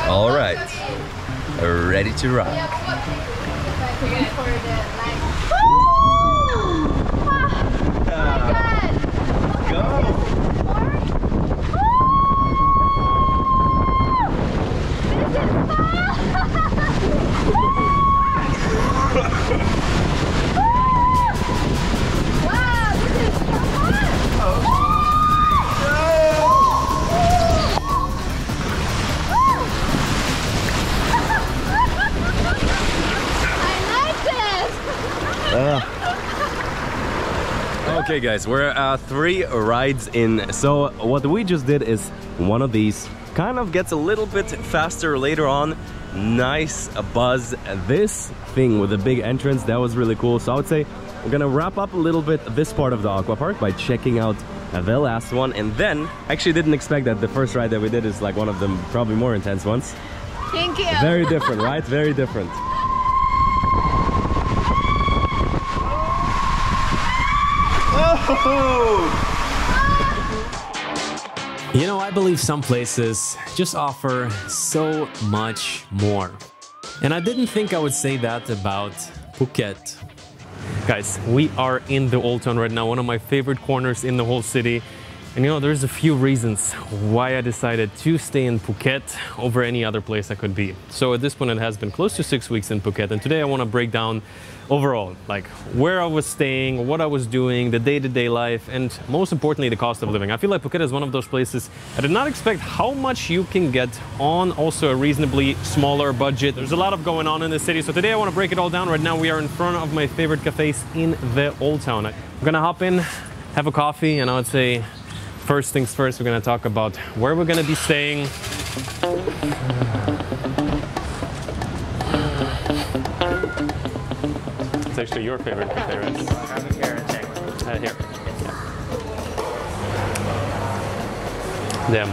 Speaker 1: All right. Ready to rock. Okay guys, we're 3 rides in. So what we just did is one of these kind of gets a little bit faster later on. Nice buzz. This thing with a big entrance, that was really cool. So I would say we're gonna wrap up a little bit this part of the aqua park by checking out the last one. And then I actually didn't expect that the first ride that we did is like one of the probably more intense ones.
Speaker 2: Thank you.
Speaker 1: Very different, right? Very different.
Speaker 9: You know, I believe some places just offer so much more. And I didn't think I would say that about Phuket.
Speaker 1: Guys, we are in the Old Town right now, one of my favorite corners in the whole city. And you know, there's a few reasons why I decided to stay in Phuket over any other place I could be. So at this point, it has been close to 6 weeks in Phuket. And today I want to break down overall, like where I was staying, what I was doing, the day-to-day life, and most importantly, the cost of living. I feel like Phuket is one of those places I did not expect how much you can get on also a reasonably smaller budget. There's a lot of going on in the city. So today I want to break it all down. Right now we are in front of my favorite cafes in the Old Town. I'm gonna hop in, have a coffee, and I would say first things first, we're gonna talk about where we're gonna be staying. It's actually your favorite cafe, right? Here. Damn.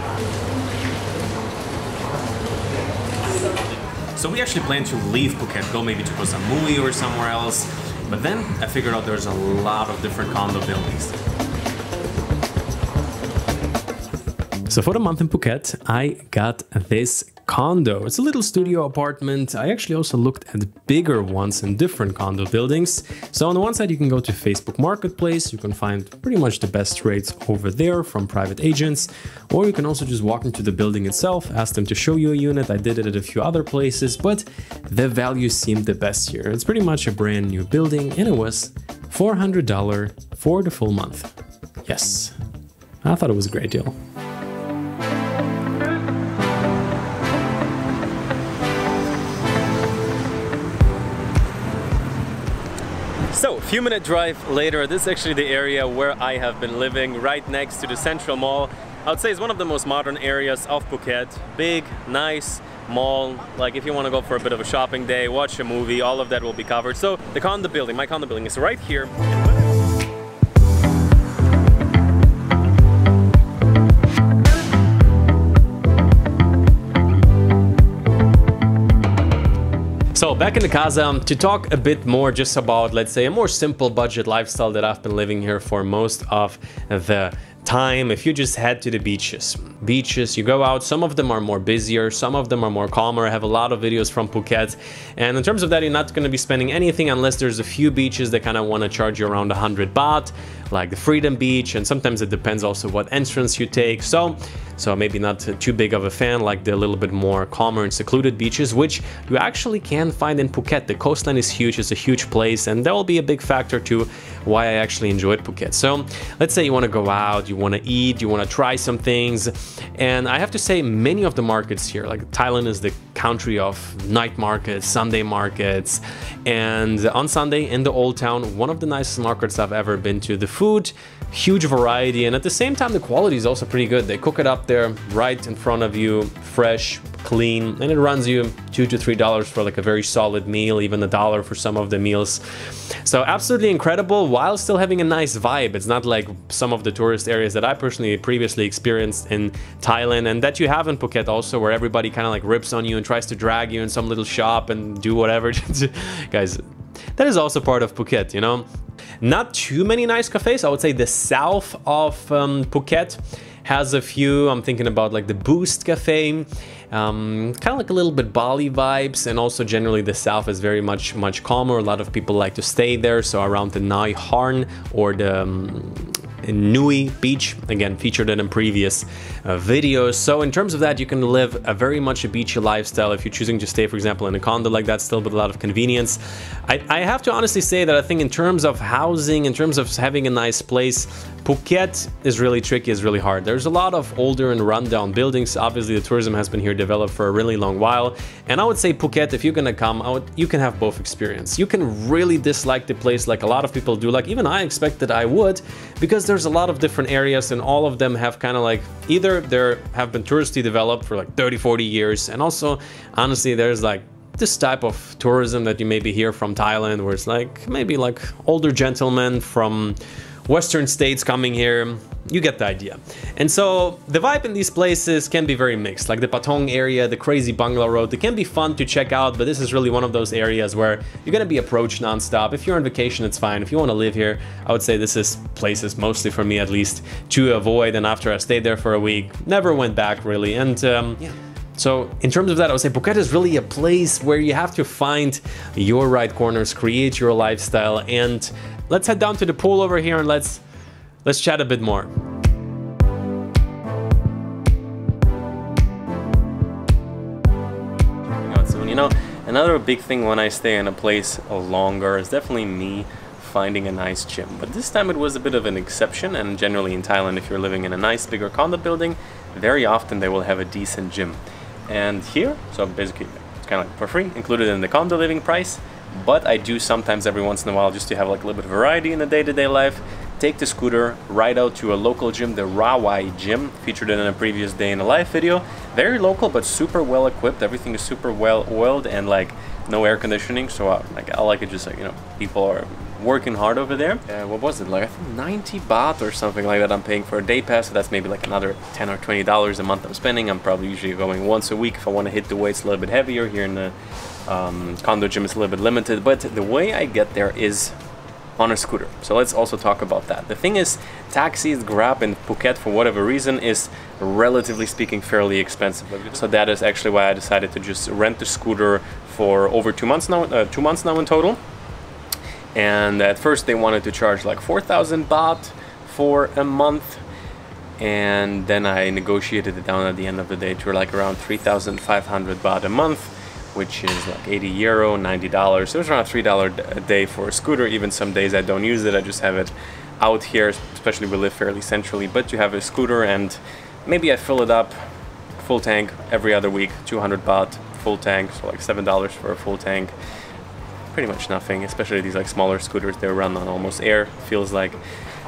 Speaker 1: So we actually planned to leave Phuket, go maybe to Koh Samui or somewhere else. But then I figured out there's a lot of different condo buildings. So for the month in Phuket, I got this condo. It's a little studio apartment. I actually also looked at bigger ones in different condo buildings. So on the one side, you can go to Facebook Marketplace. You can find pretty much the best rates over there from private agents. Or you can also just walk into the building itself, ask them to show you a unit. I did it at a few other places, but the value seemed the best here. It's pretty much a brand new building and it was $400 for the full month. Yes, I thought it was a great deal. So, a few minute drive later, this is actually the area where I have been living, right next to the Central Mall. I would say it's one of the most modern areas of Phuket. Big, nice mall. Like if you want to go for a bit of a shopping day, watch a movie, all of that will be covered. So the condo building, my condo building is right here.
Speaker 9: So back in the Casa to talk a bit more just about, let's say, a more simple budget lifestyle that I've been living here for most of the time. If you just head to the beaches, you go out, some of them are more busier, some of them are more calmer. I have a lot of videos from Phuket, and in terms of that, you're not going to be spending anything unless there's a few beaches that kind of want to charge you around 100 baht, like the Freedom Beach, and sometimes it depends also what entrance you take. So maybe not too big of a fan, like the little bit more calmer and secluded beaches, which you actually can find in Phuket. The coastline is huge, it's a huge place, and that will be a big factor to why I actually enjoyed Phuket. So let's say you want to go out, you want to eat, you want to try some things, and I have to say many of the markets here, like Thailand is the country of night markets, Sunday markets, and on Sunday in the Old Town, one of the nicest markets I've ever been to. The food, huge variety, and at the same time the quality is also pretty good. They cook it up there right in front of you, fresh, clean, and it runs you $2 to $3 for like a very solid meal, even $1 for some of the meals. So absolutely incredible while still having a nice vibe. It's not like some of the tourist areas that I personally previously experienced in Thailand and that you have in Phuket also, where everybody kind of like rips on you and tries to drag you in some little shop and do whatever. Guys, that is also part of Phuket, you know? Not too many nice cafes. I would say the south of Phuket has a few. I'm thinking about like the Boost Cafe, kind of like a little bit Bali vibes, and also generally the south is very much calmer. A lot of people like to stay there, so around the Nai Harn or the Nui Beach, again featured in previous videos. So in terms of that, you can live a very much a beachy lifestyle if you're choosing to stay, for example, in a condo like that, still with a lot of convenience. I have to honestly say that I think in terms of housing, in terms of having a nice place, Phuket is really tricky, is really hard. There's a lot of older and rundown buildings. Obviously the tourism has been here developed for a really long while, and I would say Phuket, if you're gonna come, you can have both experience. You can really dislike the place like a lot of people do, like even I expected I would, because there's a lot of different areas and all of them have kind of like, either there have been touristy developed for like 30-40 years, and also honestly there's like this type of tourism that you maybe hear from Thailand, where it's like maybe like older gentlemen from Western states coming here. You get the idea. And so the vibe in these places can be very mixed, like the Patong area, the crazy bangla road. They can be fun to check out, but this is really one of those areas where you're gonna be approached non-stop. If you're on vacation, it's fine. If you want to live here, I would say this is places mostly for me at least to avoid. And after I stayed there for a week, never went back really. And yeah. So in terms of that, I would say Phuket is really a place where you have to find your right corners, create your lifestyle, and let's head down to the pool over here and let's chat a bit more.
Speaker 1: So, you know, another big thing when I stay in a place longer is definitely me finding a nice gym. But this time it was a bit of an exception, and generally in Thailand, if you're living in a nice bigger condo building, very often they will have a decent gym. And here, so basically it's kind of like for free, included in the condo living price. But I do sometimes every once in a while, just to have like a little bit of variety in the day-to-day life, take the scooter, ride out to a local gym, the Rawai gym, featured in a previous day in a live video. Very local, but super well equipped. Everything is super well oiled and like no air conditioning. So like I like it, just like, you know, people are working hard over there. What was it, like I think 90 baht or something like that I'm paying for a day pass, so that's maybe like another $10 or $20 a month I'm spending. I'm probably usually going once a week if I want to hit the weights a little bit heavier. Here in the condo gym is a little bit limited, but the way I get there is on a scooter. So let's also talk about that. The thing is, taxis, Grab in Phuket for whatever reason is relatively speaking fairly expensive. So that is actually why I decided to just rent the scooter for over 2 months now, 2 months now in total. And at first they wanted to charge like 4,000 baht for a month, and then I negotiated it down at the end of the day to like around 3,500 baht a month, which is like 80 euro, $90. So it's around $3 a day for a scooter. Even some days I don't use it, I just have it out here, especially we live fairly centrally. But you have a scooter and maybe I fill it up full tank every other week, 200 baht full tank, so like $7 for a full tank. Pretty much nothing, especially these like smaller scooters, they run on almost air. Feels like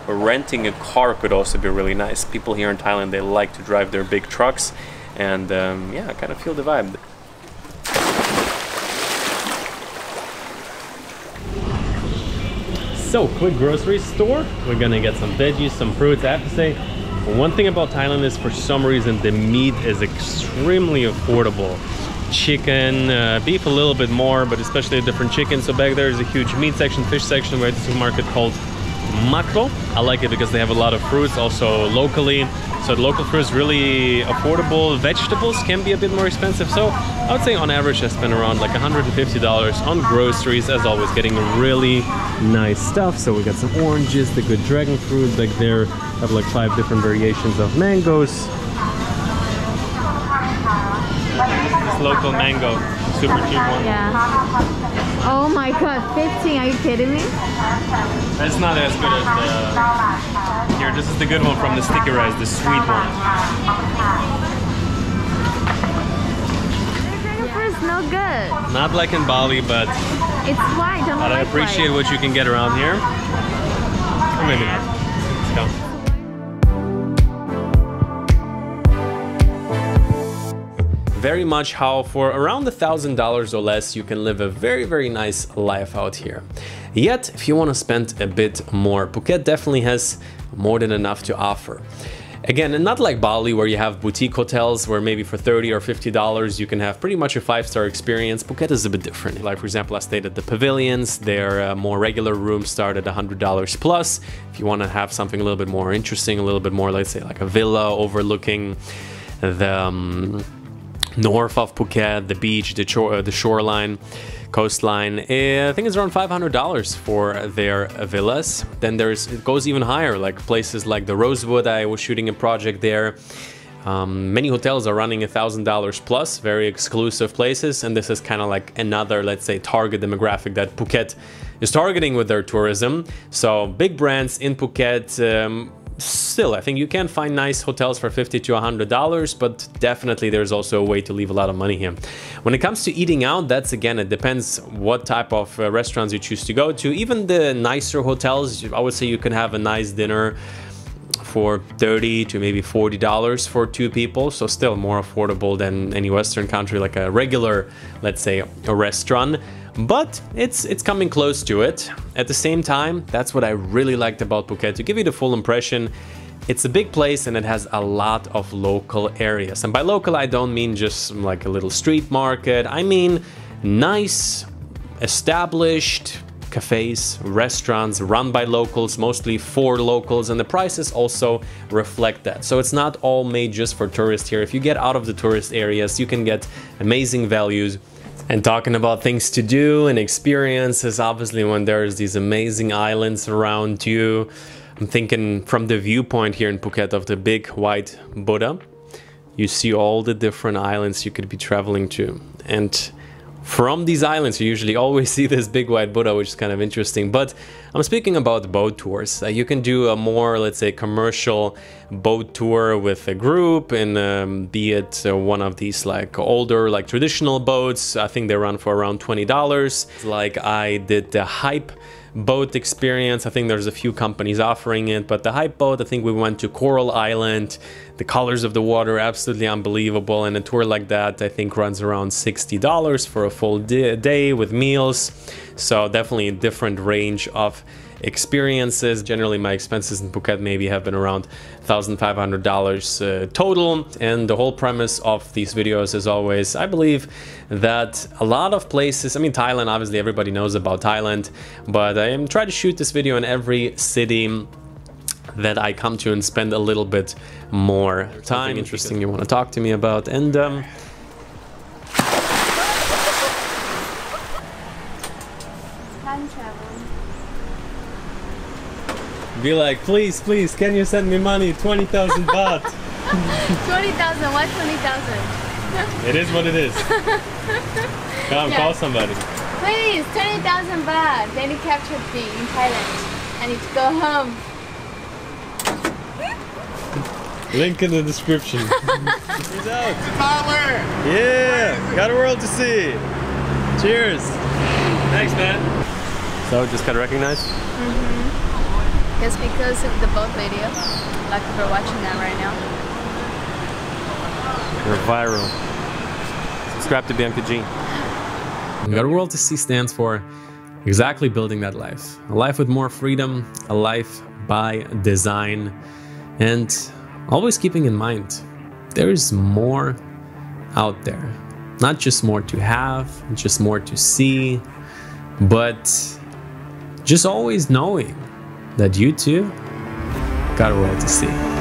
Speaker 1: renting a car could also be really nice. People here in Thailand, they like to drive their big trucks, and yeah, I kind of feel the vibe.
Speaker 9: So, quick grocery store. We're gonna get some veggies, some fruits. I have to say, one thing about Thailand is for some reason the meat is extremely affordable. chicken, beef a little bit more, but especially a different chicken. So back there is a huge meat section, fish section. We're at the supermarket called Macro. I like it because they have a lot of fruits also locally. So the local fruits really affordable. Vegetables can be a bit more expensive. So I would say on average I spend around like $150 on groceries, as always, getting really nice stuff. So we got some oranges, the good dragon fruit back there. Have like 5 different variations of mangoes. It's local mango, super cheap one.
Speaker 2: Yeah. Oh my god, 15, are you kidding me?
Speaker 9: It's not as good as the... Here, this is the good one from the sticky rice, the sweet one.
Speaker 2: Dragon fruit is no good.
Speaker 9: Not like in Bali, but...
Speaker 2: It's white, don't
Speaker 9: I
Speaker 2: like
Speaker 9: appreciate
Speaker 2: white.
Speaker 9: what you can get around here. Or maybe not. Let's go. Very much how for around $1,000 or less you can live a very nice life out here. Yet if you want to spend a bit more, Phuket definitely has more than enough to offer. Again, and not like Bali where you have boutique hotels where maybe for $30 or $50 you can have pretty much a 5-star experience. Phuket is a bit different. Like for example, I stayed at the pavilions. Their more regular rooms start at $100 plus. If you want to have something a little bit more interesting, a little bit more, let's say like a villa overlooking the north of Phuket, the beach, the shoreline, coastline, I think it's around $500 for their villas. Then it goes even higher, like places like the Rosewood. I was shooting a project there. Many hotels are running $1,000 plus, very exclusive places, and this is kind of like another, let's say, target demographic that Phuket is targeting with their tourism. So big brands in Phuket. Still, I think you can find nice hotels for $50 to $100, but definitely there's also a way to leave a lot of money here. When it comes to eating out, that's again, it depends what type of restaurants you choose to go to. Even the nicer hotels, I would say you can have a nice dinner for $30 to maybe $40 for 2 people. So still more affordable than any Western country, like a regular, let's say, a restaurant. But it's coming close to it. At the same time, that's what I really liked about Phuket. To give you the full impression, it's a big place and it has a lot of local areas. And by local, I don't mean just like a little street market. I mean nice, established cafes, restaurants run by locals, mostly for locals, and the prices also reflect that. So it's not all made just for tourists here. If you get out of the tourist areas, you can get amazing values. And talking about things to do and experiences, obviously when there's these amazing islands around you, I'm thinking from the viewpoint here in Phuket of the big white Buddha, you see all the different islands you could be traveling to. And from these islands, you usually always see this big white Buddha, which is kind of interesting. But I'm speaking about boat tours. You can do a more, let's say, commercial boat tour with a group, and be it one of these like older, like traditional boats. I think they run for around $20. Like I did the Hype boat experience. I think there's a few companies offering it, but the Hype boat, I think we went to Coral Island. The colors of the water, absolutely unbelievable. And a tour like that, I think, runs around $60 for a full day with meals. So definitely a different range of experiences. Generally, my expenses in Phuket maybe have been around $1,500 total. And the whole premise of these videos is always, I believe that a lot of places, I mean, Thailand, obviously everybody knows about Thailand, but I am trying to shoot this video in every city that I come to and spend a little bit more time. Something interesting you want to talk to me about, and
Speaker 2: Time travel.
Speaker 9: be like, please, can you send me money? 20,000 baht.
Speaker 2: 20,000, why 20,000?
Speaker 9: It is what it is. Come,
Speaker 2: Yeah.
Speaker 9: call somebody.
Speaker 2: Please, 20,000 baht. Then you captured me in Thailand. I need to go home.
Speaker 9: Link in the description. He's out. Tyler! Yeah! Got a world to see. Cheers! Thanks, man. So, just got recognized?
Speaker 2: Just because of the boat video. Like we're watching that right now.
Speaker 9: You're viral. Subscribe to BMPG. Got a world to see stands for exactly building that life. A life with more freedom, a life by design, and always keeping in mind, there is more out there. Not just more to have, just more to see, but just always knowing that you too got a world to see.